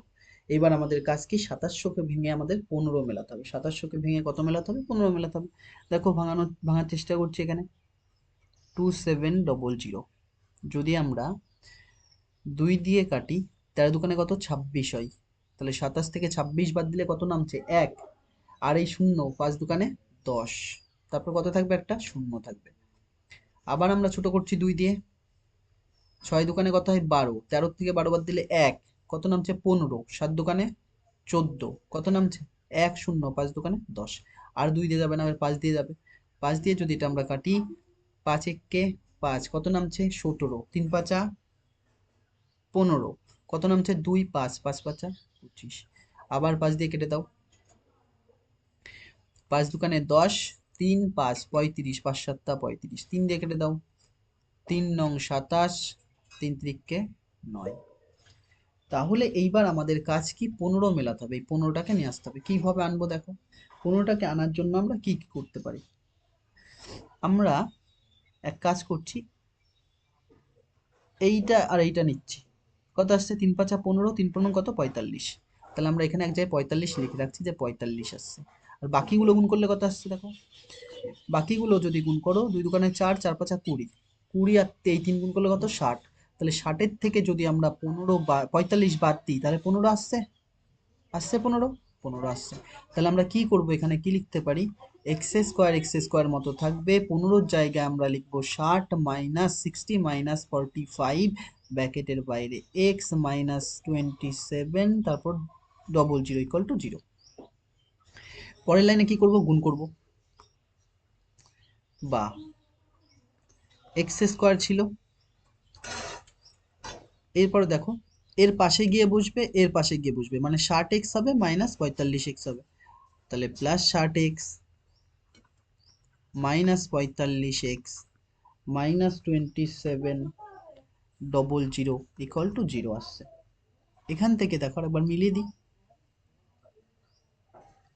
এবার আমাদের কাজ কি? 2700কে ভেঙে আমাদের 15 মেলাতে হবে। 2700কে ভেঙে কত মেলাতে হবে? 15 মেলাতে হবে। দেখো ভাঙার চেষ্টা করছি এখানে। 2700, যদি আমরা 2 দিয়ে কাটি, 13 দুকানে কত? 26 হয়। তাহলে 27 থেকে 26 বাদ দিলে কত নামছে? 1। আর এই শূন্য 5 দুকানে 10, তারপর কত থাকবে? একটা শূন্য থাকবে। আবার আমরা ছোট করছি 2 দিয়ে, 6 দুকানে কত হয়? 12, 13 থেকে 12 বাদ দিলে 1, কত নামছে? 15, 7 দুকানে 14, কত নামছে? 1 0, 5 দুকানে 10। আর 2 দিয়ে যাবে না, 5 দিয়ে যাবে। 5 দিয়ে যদি এটা আমরা কাটি, 5 একে 5, কত নামছে? 17, 3 পাঁচা 15, কত নামছে? 2 5, 5 পাঁচা 25। আবার 5 দিয়ে কেটে দাও, 5 দুকানে 10, 3 5 35, 5 7 35, 3 দিয়ে কেটে দাও, 3 নং 27, 3 ত্রিকে 9। তাহলে এইবার আমাদের কাজ কি? 15 মেলাতে হবে। এই 15টাকে নিয়ে আসতে হবে। কিভাবে আনবো দেখো? 15টাকে আনার জন্য আমরা কি কি করতে পারি? আমরা এক কাজ করছি, এইটা আর এইটা নিচ্ছি, কত আসছে? 3 5 15, 3 15 কত? 45। তাহলে আমরা এখানে এক জায়গায় 45 লিখে রাখছি যে 45 আসছে। আর বাকিগুলো গুণ করলে কত আসছে দেখো? বাকিগুলো যদি গুণ করো, 2 দুগুণে 4, 4 5 20, 20 আর এই 3 গুণ করলে কত? 60। তাহলে 60 এর থেকে যদি আমরা 15 বা 45 বাদ দিই, তাহলে 15 আসছে। আসছে 15, 15 আসছে। তাহলে আমরা কি করব? এখানে কি লিখতে পারি? এক্স স্কোয়ার মতো থাকবে, 15 জায়গায় আমরা লিখবো 60 মাইনাস 60 মাইনাস 45 ব্র্যাকেটের বাইরে এক্স মাইনাস 27, তারপর ডবল জিরো ইকুয়াল টু 0। পরের লাইনে কি করব? গুণ করব। বা এক্স স্কোয়ার ছিল, এরপর দেখো এর পাশে গিয়ে বসবে, এর পাশে গিয়ে বসবে, মানে 60x হবে মাইনাস 45x হবে। তাহলে plus 60x minus 45x minus 27 double zero equal to 0 আসছে। এখান থেকে দেখো একবার মিলিয়ে দিই,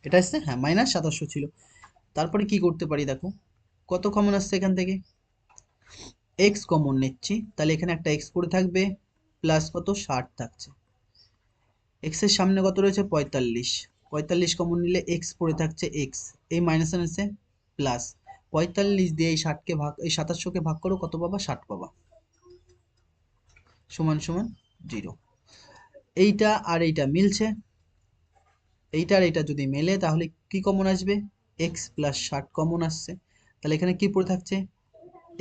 এটা আসছে, হ্যাঁ মাইনাস 2700 ছিল। তারপরে কি করতে পারি দেখো, কত কমন আসছে এখান থেকে? এক্স কমন নিচ্ছি, তাহলে এখানে একটা এক্স পড়ে থাকবে, প্লাস কত? 60 থাকছে। এক্স এর সামনে কত রয়েছে? 45, 45 কমন নিলে এক্স পড়ে থাকছে এক্স, এই মাইনাস আছে প্লাস 45 দিয়ে এই 60কে ভাগ, এই 2700কে ভাগ করো, কত পাবা? 60 পাবা, সমান সমান 0। এইটা আর এইটা মিলছে, এইটা আর এইটা যদি মেলে তাহলে কি কমন আসবে? এক্স প্লাস 60 কমন আসছে। তাহলে এখানে কি পড়ে থাকছে?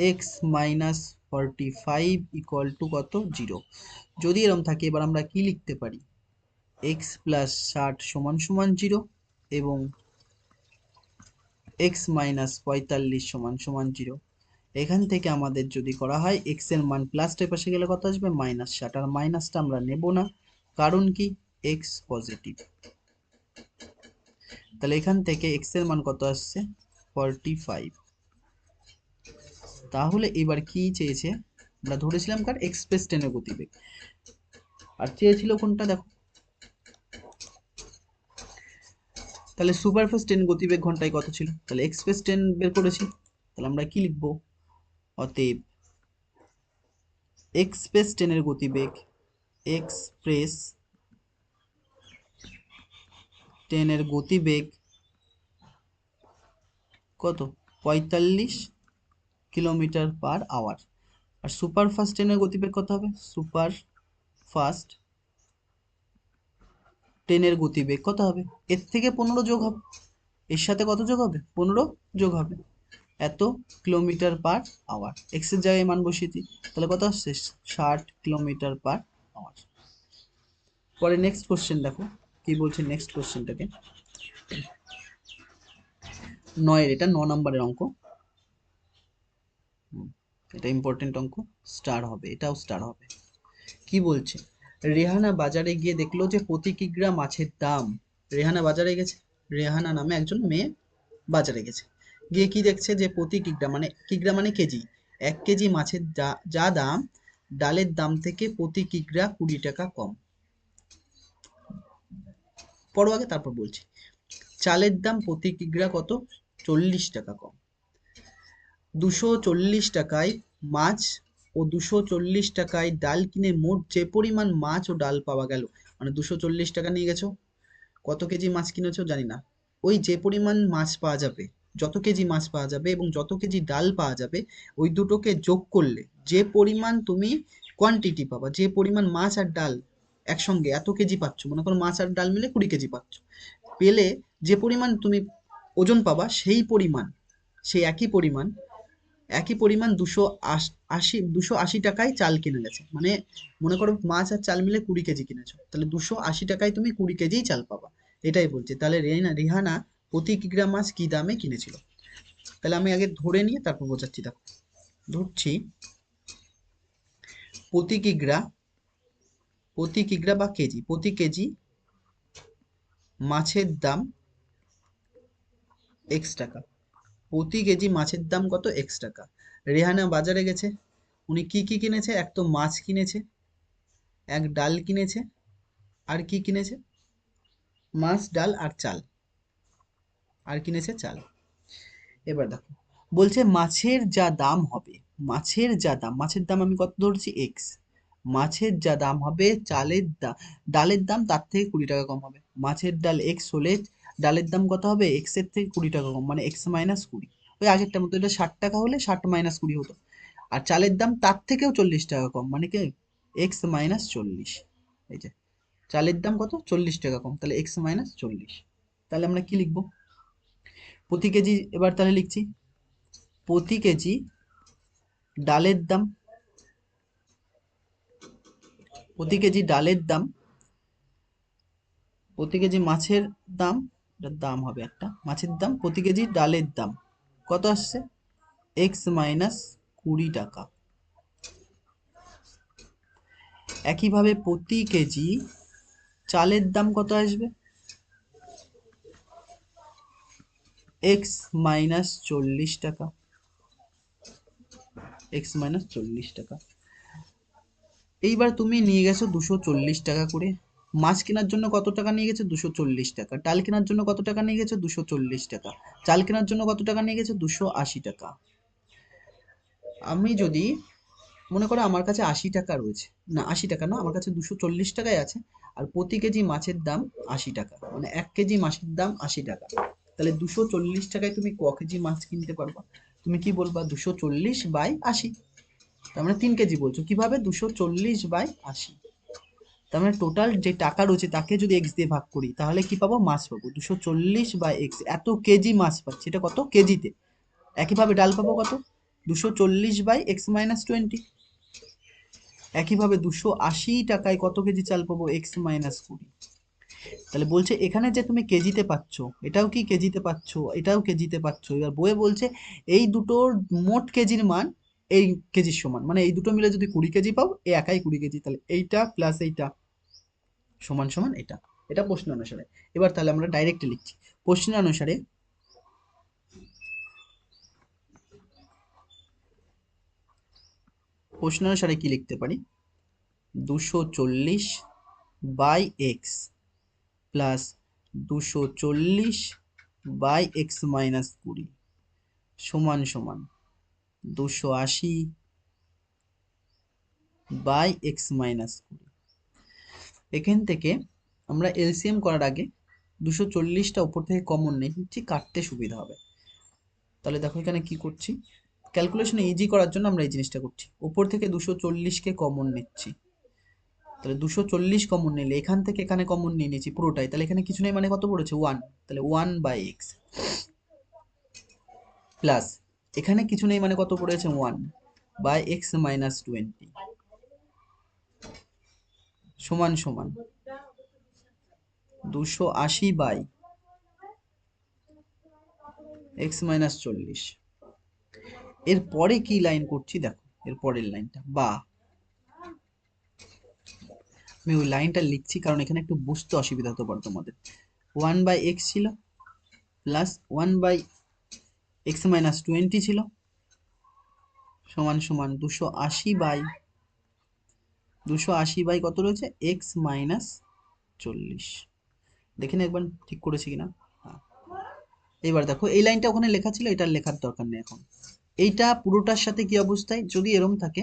এক্স মাইনাস 45 ইকুয়াল টু কত? 0। যদি এরকম থাকে, এবার আমরা কি লিখতে পারি? এক্স প্লাস 60 সমান সমান 0 এবং এক্স মাইনাস 45 সমান সমান 0। এখান থেকে আমাদের যদি করা হয়, এক্স এর মান প্লাসটার পাশে গেলে কত আসবে? মাইনাস 60। আর মাইনাসটা আমরা নেব না, কারণ কি? X positive. তাহলে এখান থেকে এক্স এর মান কত আসছে? 45। তাহলে এবার কি চেয়েছে? আমরা ধরেছিলাম কার? এক্সপ্রেস ট্রেনের গতিবেগ। আর চেয়েছিল কোনটা দেখো, তাহলে সুপারফাস্ট ট্রেন গতিবেগ ঘন্টায় কত ছিল? তাহলে এক্সপ্রেস ট্রেন বের করেছি। তাহলে আমরা কি লিখবো? অতএব এক্সপ্রেস ট্রেনের গতিবেগ, এক্সপ্রেস ট্রেনের গতিবেগ কত? 45 কিলোমিটার পার আওয়ার। আর সুপার ফাস্ট ট্রেনের গতিবেগ কত হবে? সুপার ফাস্ট ট্রেনের গতিবেগ কত হবে? এর থেকে 15 যোগ হবে, এর সাথে কত যোগ হবে? 15 যোগ হবে, এত কিলোমিটার পার আওয়ার। এক্স এর জায়গায় মান বসিয়ে দিই, তাহলে কত আসছে? 60 কিলোমিটার পার আওয়ার। পরে নেক্সট কোশ্চেন দেখো কি বলছে। নেক্সট কোশ্চেনটাকে 9 এটা 9 নম্বরের অঙ্ক। এটা ইম্পর্টেন্ট অঙ্ক, স্টার হবে, এটাও স্টার হবে। কি বলছে? রেহানা বাজারে গিয়ে দেখলো যে প্রতি কিগ্রা মাছের দাম, রেহানা বাজারে গেছে, রেহানা নামে একজন মেয়ে বাজারে গেছে, গিয়ে কি দেখছে? যে প্রতি কিগ্রা, মানে কিগ্রা মানে কেজি, 1 কেজি মাছের যা দাম, ডালের দাম থেকে প্রতি কিগ্রা 20 টাকা কম। পড়ো আগে, তারপর বলছি। চালের দাম প্রতি কিগ্রা কত? 40 টাকা কম। 240 টাকায় মাছ ও 240 টাকায় ডাল কিনে মোট যে পরিমাণ মাছ ও ডাল পাওয়া গেল, মানে 240 টাকা নিয়ে গেছো, কত কেজি মাছ কিনেছো জানি না, ওই যে পরিমাণ মাছ পাওয়া যাবে, যত কেজি মাছ পাওয়া যাবে এবং যত কেজি ডাল পাওয়া যাবে, ওই দুটোকে যোগ করলে যে পরিমাণ তুমি কোয়ান্টিটি পাবা, যে পরিমাণ মাছ আর ডাল একসঙ্গে এত কেজি পাচ্ছ, মনে করো মাছ আর ডাল মিলে 20 কেজি পাচ্ছ, পেলে যে পরিমাণ তুমি ওজন পাবা সেই পরিমাণ, সেই একই পরিমাণ 280 টাকায় চাল কিনে গেছে, মানে মনে করো মাছ আর চাল মিলে 20 কেজি কিনেছো, তাহলে 280 টাকায় তুমি 20 কেজি চাল পাবা, এটাই বলছে। তাহলে রিহানা প্রতি কিগ্রা মাছ কি দামে কিনেছিল? তাহলে আমি আগে ধরে নিয়ে তারপর বোঝাচ্ছি। দেখো ধরছি, প্রতি কিগ্রা, বা কেজি, প্রতি কেজি মাছের দাম এক্স টাকা, প্রতি কেজি মাছের দাম কত? এক্স টাকা। রেহানা বাজারে গেছে, উনি কি কি কিনেছে? এক তো মাছ কিনেছে, এক ডাল কিনেছে, আর কি কিনেছে? মাছ, ডাল আর চাল, আর কিনেছে চাল। এবার দেখো, বলছে মাছের যা দাম হবে, মাছের দাম আমি কত ধরছি? এক্স। মাছের যা দাম হবে, ডালের দাম তার থেকে 20 টাকা কম হবে। মাছের ডাল এক্স হলে ডালের দাম কত হবে? এক্স এর থেকে 20 টাকা কম, মানে এক্স মাইনাস 20। ওই আগেরটার মতো, এটা 60 টাকা হলে 60 - 20 হতো। আর চালের দাম তার থেকেও 40 টাকা কম, মানে কি? X minus 40। এই যে চালের দাম কত? 40 টাকা কম, তাহলে এক্স মাইনাস 40। তাহলে আমরা কি লিখবো? প্রতি কেজি, এবার তাহলে লিখছি, প্রতি কেজি ডালের দাম, প্রতি কেজি ডালের দাম, প্রতি কেজি মাছের দাম, এটার দাম হবে একটা, মাছের দাম প্রতি কেজি ডালের দাম কত আসছে? এক্স মাইনাস 20 টাকা। একইভাবে প্রতি কেজি চালের দাম কত আসবে? এক্স মাইনাস 40 টাকা, এক্স মাইনাস 40 টাকা। এইবার তুমি নিয়ে গেছো 240 টাকা করে, মাছ কেনার জন্য কত টাকা নিয়ে গেছো? 240 টাকা। ডাল কেনার জন্য কত টাকা নিয়ে গেছো? 240 টাকা। চাল কেনার জন্য কত টাকা নিয়ে গেছো? 280 টাকা। আমি যদি মনে করো আমার কাছে 80 টাকা রয়েছে, না 80 টাকা না, আমার কাছে 240 টাকায় আছে, আর প্রতি কেজি মাছের দাম 80 টাকা, মানে 1 কেজি মাছের দাম 80 টাকা। তাহলে 240 টাকায় তুমি ক কেজি মাছ কিনতে পারবা? তুমি কি বলবা? 240/80। তার মানে 3 কেজি বলছো, কিভাবে? 240/80। তার মানে টোটাল যে টাকা রয়েছে তাকে যদি এক্স দিয়ে ভাগ করি তাহলে কি পাবো? মাছ পাবো। 240/x, এত কেজি মাছ পাচ্ছি, এটা কত? কেজিতে। একইভাবে ডাল পাবো কত? 240/x-20। একইভাবে 280 টাকায় কত কেজি চাল পাবো? x-20। তাহলে বলছে এখানে যে তুমি কেজিতে পাচ্ছ, এটাও কি কেজিতে পাচ্ছ, এটাও কেজিতে পাচ্ছ। এবার বইয়ে বলছে এই দুটোর মোট কেজির মান এই কেজির সমান, মানে এই দুটো মিলে যদি 20 কেজি পাও, এ একাই 20 কেজি, তাহলে এইটা প্লাস এইটা সমান সমান এটা। এটা প্রশ্ন অনুসারে। এবার তাহলে আমরা ডাইরেক্ট লিখছি। প্রশ্ন অনুসারে, কি লিখতে পারি? 240/x প্লাস 240/x-20 সমান সমান 280/x-20। এখান থেকে আমরা এলসিএম করার আগে 240টা উপর থেকে কমন নিচ্ছি, কাটতে সুবিধা হবে। তাহলে দেখো এখানে কি করছি, ক্যালকুলেশন ইজি করার জন্য আমরা এই জিনিসটা করছি, উপর থেকে 240কে কমন নিচ্ছি। তাহলে 240 কমন নিলে এখান থেকে এখানে কমন নিয়ে নিয়েছি পুরোটাই, তাহলে এখানে কিছু নেই, মানে কত পড়েছে? 1। তাহলে 1/x প্লাস এখানে কিছু নেই, মানে কত পড়েছে? 1/x-20 সমান সমান 280/x-40। এরপরে কি লাইন করছি দেখো, এর পরের লাইনটা, বা আমি ওই লাইনটা লিখছি কারণ এখানে একটু বুঝতে অসুবিধা হতে পারে তোমাদের। 1/x ছিল, প্লাস 1/x-20 ছিল, সমান সমান 280/280 কত রয়েছে? x-40। দেখে একবার ঠিক করেছি কিনা। হ্যাঁ। এবার দেখো এই লাইনটা ওখানে লেখা ছিল, এটা লেখার দরকার নেই এখন। এইটা পুরোটার সাথে কি অবস্থায়, যদি এরম থাকে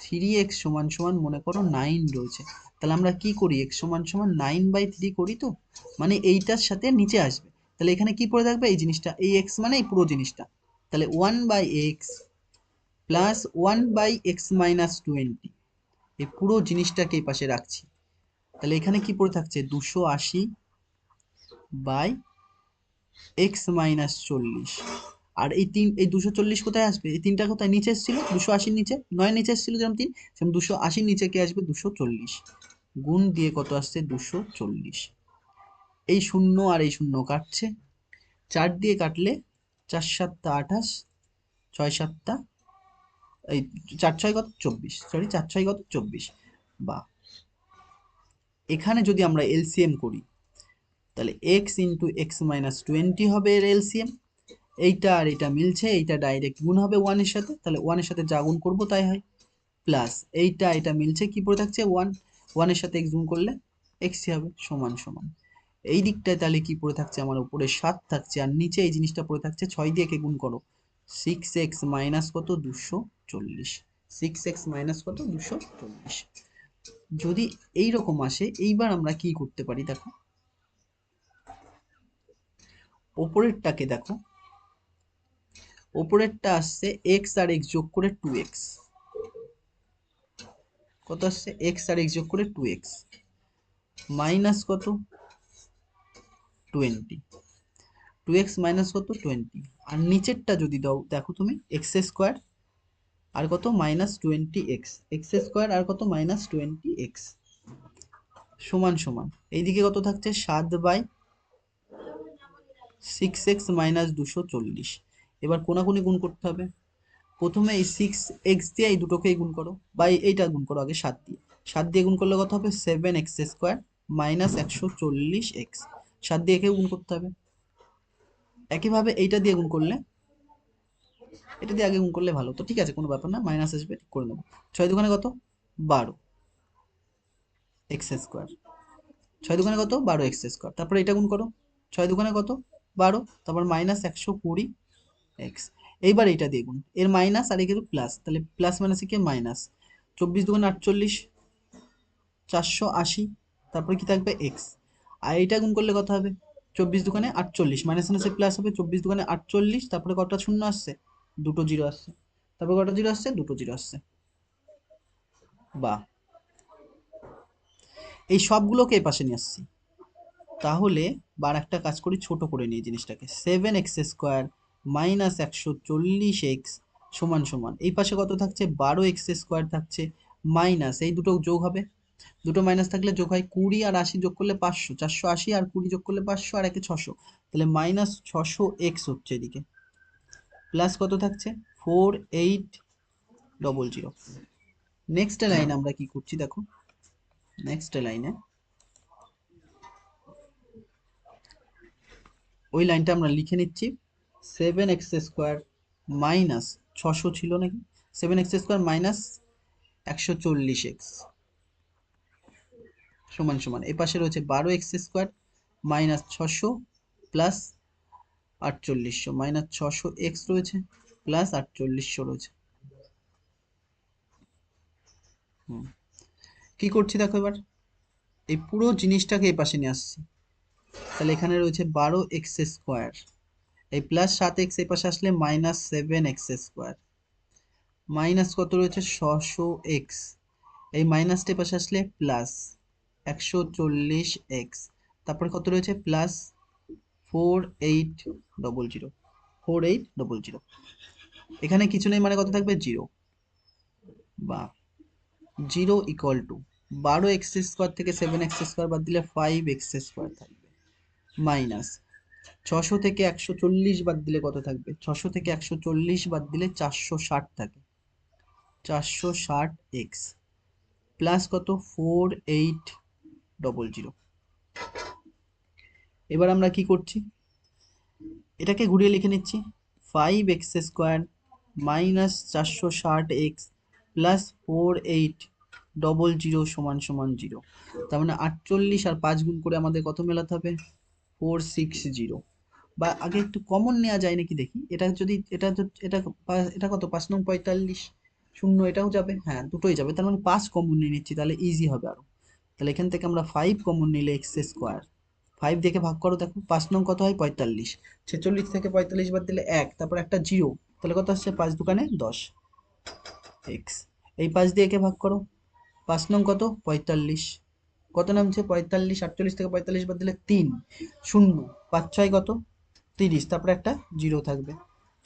3x সমান সমান মনে করো 9 রয়েছে, তাহলে আমরা কি করি, x সমান সমান 9/3 করি, তো মানে এইটার সাথে নিচে আসবে, তাহলে এখানে কি পড়ে থাকবে, এই জিনিসটা, এই x মানে এই পুরো জিনিসটা, তাহলে 1/x প্লাস 1/x-20, এই পুরো জিনিসটাকে এই পাশে রাখছি, তাহলে এখানে কি পড়ে থাকছে 280/x-40, আর এই 240 কোথায় আসবে, এই তিনটা কোথায় নিচে এসেছিল, 280 নিচে, 9 নিচে এসেছিল যেমন 3, সেরকম 280 নিচে কে আসবে 240, গুণ দিয়ে কত আসছে 240, এই শূন্য আর এই শূন্য কাটছে, 4 দিয়ে কাটলে 4 7 28, 6 7 এই 4 6 কত 24, সরি 4 6 কত 24, বা এখানে যদি আমরা এলসিএম করি তাহলে x ইন্টু x-20 হবে এর এলসিএম, এইটা আর এটা মিলছে, এইটা ডাইরেক্ট গুণ হবে 1 এর সাথে, তাহলে 1 এর সাথে যা গুণ করবো তাই হয়, প্লাস এইটা এটা মিলছে, কি পড়ে থাকছে 1, 1 এর সাথে x গুণ করলে x হবে, সমান সমান এই দিকটায় তাহলে কি পড়ে থাকছে আমার, উপরে 7 থাকছে, আর নিচে এই জিনিসটা পড়ে থাকছে 6 দিয়ে কে গুণ করো, 6x মাইনাস কত 240, 6x মাইনাস কত 240, যদি এই রকম আসে, এইবার আমরা কি করতে পারি দেখো, ওপরেরটাকে দেখো, ওপরেরটা আসছে x আর x যোগ করে 2x, কত আসছে x আর x যোগ করে 2x মাইনাস কত 20, 2x মাইনাস কত 20, আর নিচেরটা যদি দাও দেখো তুমি এক্স স্কোয়ার আর কত -20x, এক্স স্কোয়ার আর কত -20x সমান সমান এইদিকে কত থাকছে 7/6x-240, এবার কোনাকুনি গুণ করতে হবে, প্রথমে এই 6x দিয়ে এই দুটোকেই গুণ করো, বা এইটা গুণ করো আগে 7 দিয়ে, 7 দিয়ে গুণ করলে কত হবে 7x² মাইনাস 140x, 7 দিয়ে একেও গুণ করতে হবে, একইভাবে এইটা দিয়ে গুণ করলে, এটা দিয়ে আগে গুণ করলে ভালো, তো ঠিক আছে কোনো ব্যাপার না, মাইনাস আসবে ঠিক করে নেবো, 6 দুগুণে কত 12x², 6 দুগুণে কত 12x², তারপরে এটা গুণ করো, 6 দুগুণে কত 12, তারপর মাইনাস 120x, এইবার এইটা দিয়ে গুণ, এর মাইনাস আর এর প্লাস, তাহলে প্লাস মাইনাসে কি মাইনাস, 24 দুগুণে 48, 480, তারপরে কি থাকবে x, আর এইটা গুণ করলে কত হবে 24 দুগুণে 48, মাইনাস মাইনাসে প্লাস হবে, 24 দুগুণে 48, তারপরে কটা শূন্য আসছে, দুটো জিরো আসছে, তারপর কটা জিরো আসছে, দুটো জিরো আসছে, বা এই সবগুলোকে এই পাশে নিয়ে আসছি, তাহলে বার একটা কাজ করি, ছোট করে নিই জিনিসটাকে, 7x² মাইনাস 140x সমান সমান এই পাশে কত থাকছে 12x² থাকছে, মাইনাস এই দুটো যোগ হবে, দুটো মাইনাস থাকলে যোগ হয়, 20 আর 80 যোগ করলে 500, 480 আর 20 যোগ করলে 500 আর একে 600, তাহলে -600x হচ্ছে এদিকে, প্লাস কত থাকছে 4800। নেক্সট লাইন আমরা কি করছি দেখো, নেক্সট লাইনে ওই লাইনটা আমরা লিখে নিচ্ছি, 7x² মাইনাস 600 ছিল নাকি, 7x² মাইনাস 140x সমান সমান এই পাশে রয়েছে 12x² minus 600 plus 4800, minus 600x রয়েছে প্লাস 4800 রয়েছে, কি করছি দেখো, এবার এই পুরো জিনিসটাকে এই পাশে নিয়ে আসছি, তাহলে এখানে রয়েছে 12x², এই প্লাস 7x এই পাশে আসলে -7x², মাইনাস কত রয়েছে 600x, এই মাইনাসটা পাশে আসলে প্লাস 140x, তারপরে কত রয়েছে প্লাস 4800, 4800, এখানে কিছু নেই মানে কত থাকবে জিরো, বা জিরো ইকুয়াল টু 12x² থেকে 7x² বাদ দিলে 5x² থাকবে, মাইনাস 600 থেকে 140 বাদ দিলে কত থাকবে, 600 থেকে 140 বাদ দিলে 460 থাকে, 460x প্লাস কত 4800, এবার আমরা কি করছি, এটাকে ঘুরিয়ে লিখে নিচ্ছি, 5x² মাইনাস 460x প্লাস 4800 সমান সমান 0, তার মানে 48 আর 5 গুণ করে আমাদের কত মেলাতে হবে 460, বা আগে একটু কমন নেওয়া যায় নাকি দেখি, এটা যদি এটা কত 5 নং 45, শূন্য এটাও যাবে, হ্যাঁ দুটোই যাবে, তার মানে 5 কমন নিয়ে নিচ্ছি, তাহলে ইজি হবে আরো। তাহলে এখান থেকে আমরা 5 কমন নিলে এক্স স্কোয়ার, 5 দেখে ভাগ করো, দেখো 5 নং কত হয় 45, 46 থেকে 45 বাদ দিলে 1, তারপর একটা জিরো, তাহলে কত আসছে 5 দুকানে 10 এক্স। এই 5 দিয়ে একে ভাগ করো, 5 নং কত 45, কত নামছে 45, 48 থেকে 45 বাদ দিলে 3, শূন্য, 5 6 কত 30, তারপরে একটা জিরো থাকবে,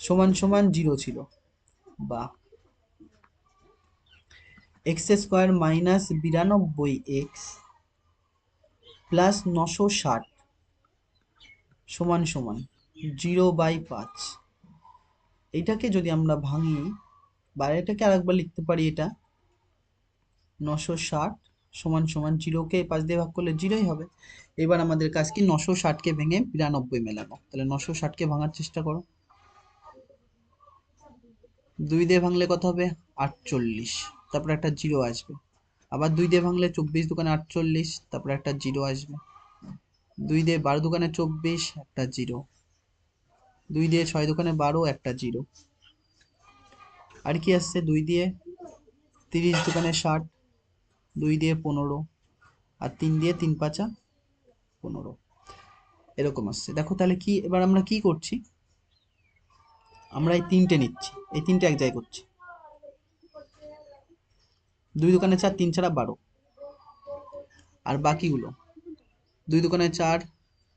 সমান সমান জিরো ছিল, বা x square minus 92 x plus 960 সমান সমান 0/5। এইটাকে যদি আমরা ভাঙি, বা এটাকে আরেকবার লিখতে পারি, এটা 960 সমান সমান জিরোকে 5 দিয়ে ভাগ করলে জিরোই হবে। এবার আমাদের কাজ কি 960কে ভেঙে 92 মেলানো, তাহলে 960কে ভাঙার চেষ্টা করো, 2 দিয়ে ভাঙলে কত হবে 48, তারপর একটা জিরো আসবে, আবার 2 দিয়ে ভাঙলে 24 দোকানে 48, তারপর একটা জিরো আসবে, 2 দিয়ে 12 দোকানে 24, একটা জিরো, 2 দিয়ে 6 দোকানে 12, একটা জিরো, আর কি আসছে 2 দিয়ে 30 দোকানে 60, 2 দিয়ে 15, আর 3 দিয়ে 3 পাঁচা 15, এরকম আসছে। দেখো তাহলে কি, এবার আমরা কি করছি, আমরা এই তিনটে নিচ্ছি, এই তিনটে এক জায়গায় করছি, 2 দোকানে 4, 3 ছাড়া 12, আর বাকিগুলো 2 দোকানে 4,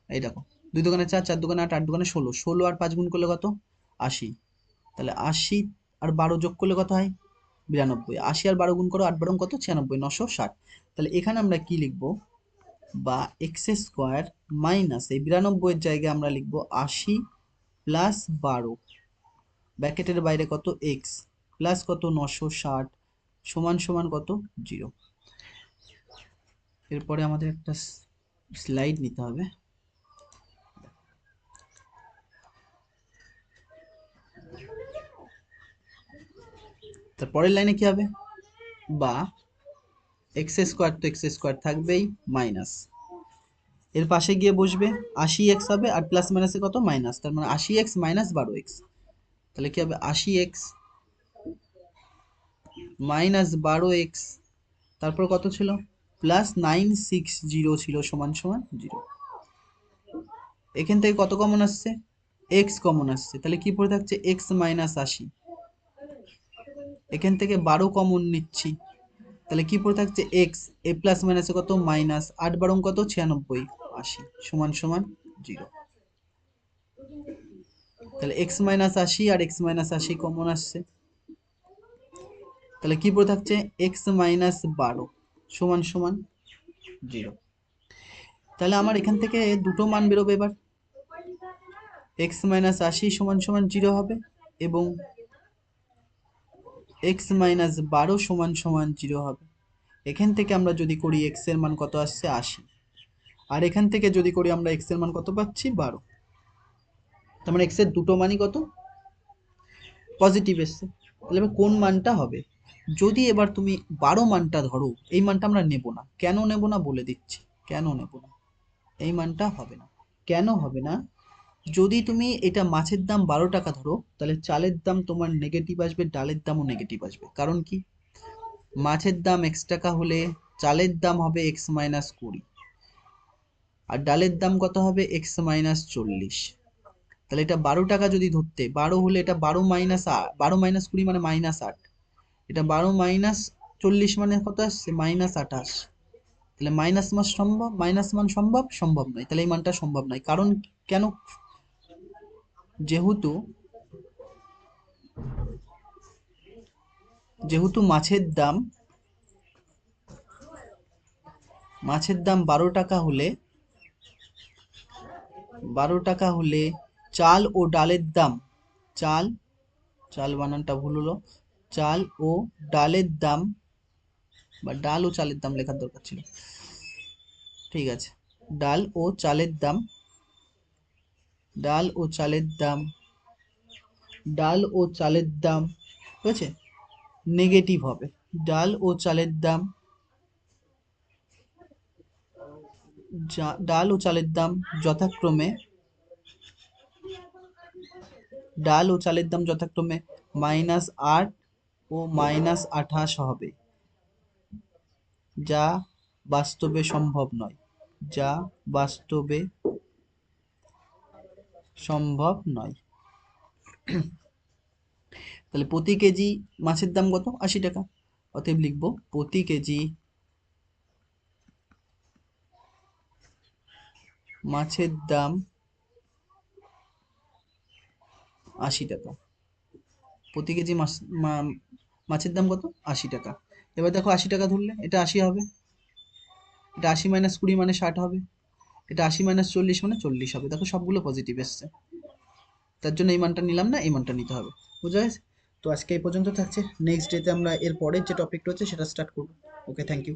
এই দেখো 2 দোকানে 4, 4 দোকানে 8, 8 দোকানে 16, 16 আর 5 গুণ করলে কত 80, তাহলে 80 আর 12 যোগ করলে কত হয় 92, 80 আর 12 গুণ করো, 8 12 কত 96, 960। তাহলে এখানে আমরা কি লিখবো, বা এক্স স্কোয়ার মাইনাস এই 92 এর জায়গায় আমরা লিখবো 80 প্লাস 12, ব্র্যাকেটের বাইরে কত এক্স প্লাস কত 960 সমান সমান কত 0। এরপরে আমাদের একটা স্লাইড নিতে হবে, তারপরের লাইনে কি হবে, বা এক্স স্কোয়ার তো এক্স স্কোয়ার থাকবেই, মাইনাস এর পাশে গিয়ে বসবে 80 এক্স হবে, আর প্লাস মাইনাসে কত মাইনাস, তার মানে 80 এক্স মাইনাস 12 এক্স, তাহলে কি হবে 80 এক্স মাইনাস 12 এক্স, তারপর কত ছিল প্লাস 960 ছিল সমান সমান 0। এখান থেকে কত কমন আসছে এক্স কমন আসছে, তাহলে কি পড়ে থাকছে এক্স মাইনাস 80, এখান থেকে 12 কমন নিচ্ছি, তাহলে কি পড়ে থাকছে এক্স, এ প্লাস মাইনাসে কত মাইনাস 8 12 কত 96, 80 সমান সমান 0। তাহলে এক্স মাইনাস 80 আর এক্স মাইনাস 80 কমন আসছে, তাহলে কি পড়ে থাকছে এক্স মাইনাস 12 সমান সমান 0। তাহলে আমার এখান থেকে দুটো মান বেরোবে, এবার এক্স মাইনাস 80 সমান সমান 0 হবে, এবং এক্স মাইনাস 12 সমান সমান 0 হবে। এখান থেকে আমরা যদি করি এক্স এর মান কত আসছে 80, আর এখান থেকে যদি করি আমরা এক্স এর মান কত পাচ্ছি 12, তার মানে এক্স এর দুটো মানই কত পজিটিভ এসছে। তাহলে এবার কোন মানটা হবে, যদি এবার তুমি 12 মানটা ধরো, এই মানটা আমরা নেব না, কেন নেব না বলে দিচ্ছি, কেন নেব না, এই মানটা হবে না, কেন হবে না, যদি তুমি এটা মাছের দাম 12 টাকা ধরো, তাহলে চালের দাম তোমার নেগেটিভ আসবে, ডালের দামও নেগেটিভ আসবে, কারণ কি মাছের দাম x টাকা হলে চালের দাম হবে x-20, আর ডালের দাম কত হবে x-40। তাহলে এটা 12 টাকা যদি ধরতে, 12 হলে এটা 12 - 20 মানে -8, এটা 12 - 40 মানে কত আসছে -28, তাহলে মাইনাস মান সম্ভব, মাইনাস মান সম্ভব সম্ভব নয়, তাহলে এই মানটা সম্ভব নয়, কারণ কেন, যেহেতু যেহেতু মাছের দাম 12 টাকা হলে, 12 টাকা হলে চাল ও ডালের দাম, চাল চাল বানানটা ভুল হলো, চাল ও ডালের দাম, বা ডাল ও চালের দাম লেখার দরকার ছিল, ঠিক আছে, ডাল ও চালের দাম, ডাল ও চালের দাম, ডাল ও চালের দাম, ঠিক আছে, নেগেটিভ হবে, ডাল ও চালের দাম, ডাল ও চালের দাম যথাক্রমে ডাল ও চালের দাম যথাক্রমে -8 ও -28 হবে, যা বাস্তবে সম্ভব নয়। যা বাস্তবে সম্ভব নয়। তাহলে প্রতি কেজি মাছের দাম কত? 80 টাকা। অতএব লিখবো প্রতি কেজি মাছের দাম 80 টাকা। প্রতি কেজি মাছের দাম কত? 80 টাকা। এবার দেখো 80 টাকা ধরলে এটা 80 হবে, এটা 80 - 20 মানে 60 হবে, এটা 80 - 40 মানে 40 হবে। দেখো সবগুলো পজিটিভ এসছে, তার জন্য এই মানটা নিলাম না, এই মানটা নিতে হবে। বুঝা গেছে? তো আজকে এই পর্যন্ত থাকছে, নেক্সট ডেতে আমরা এর পরের যে টপিকটা হচ্ছে সেটা স্টার্ট করবো। ওকে, থ্যাংক ইউ।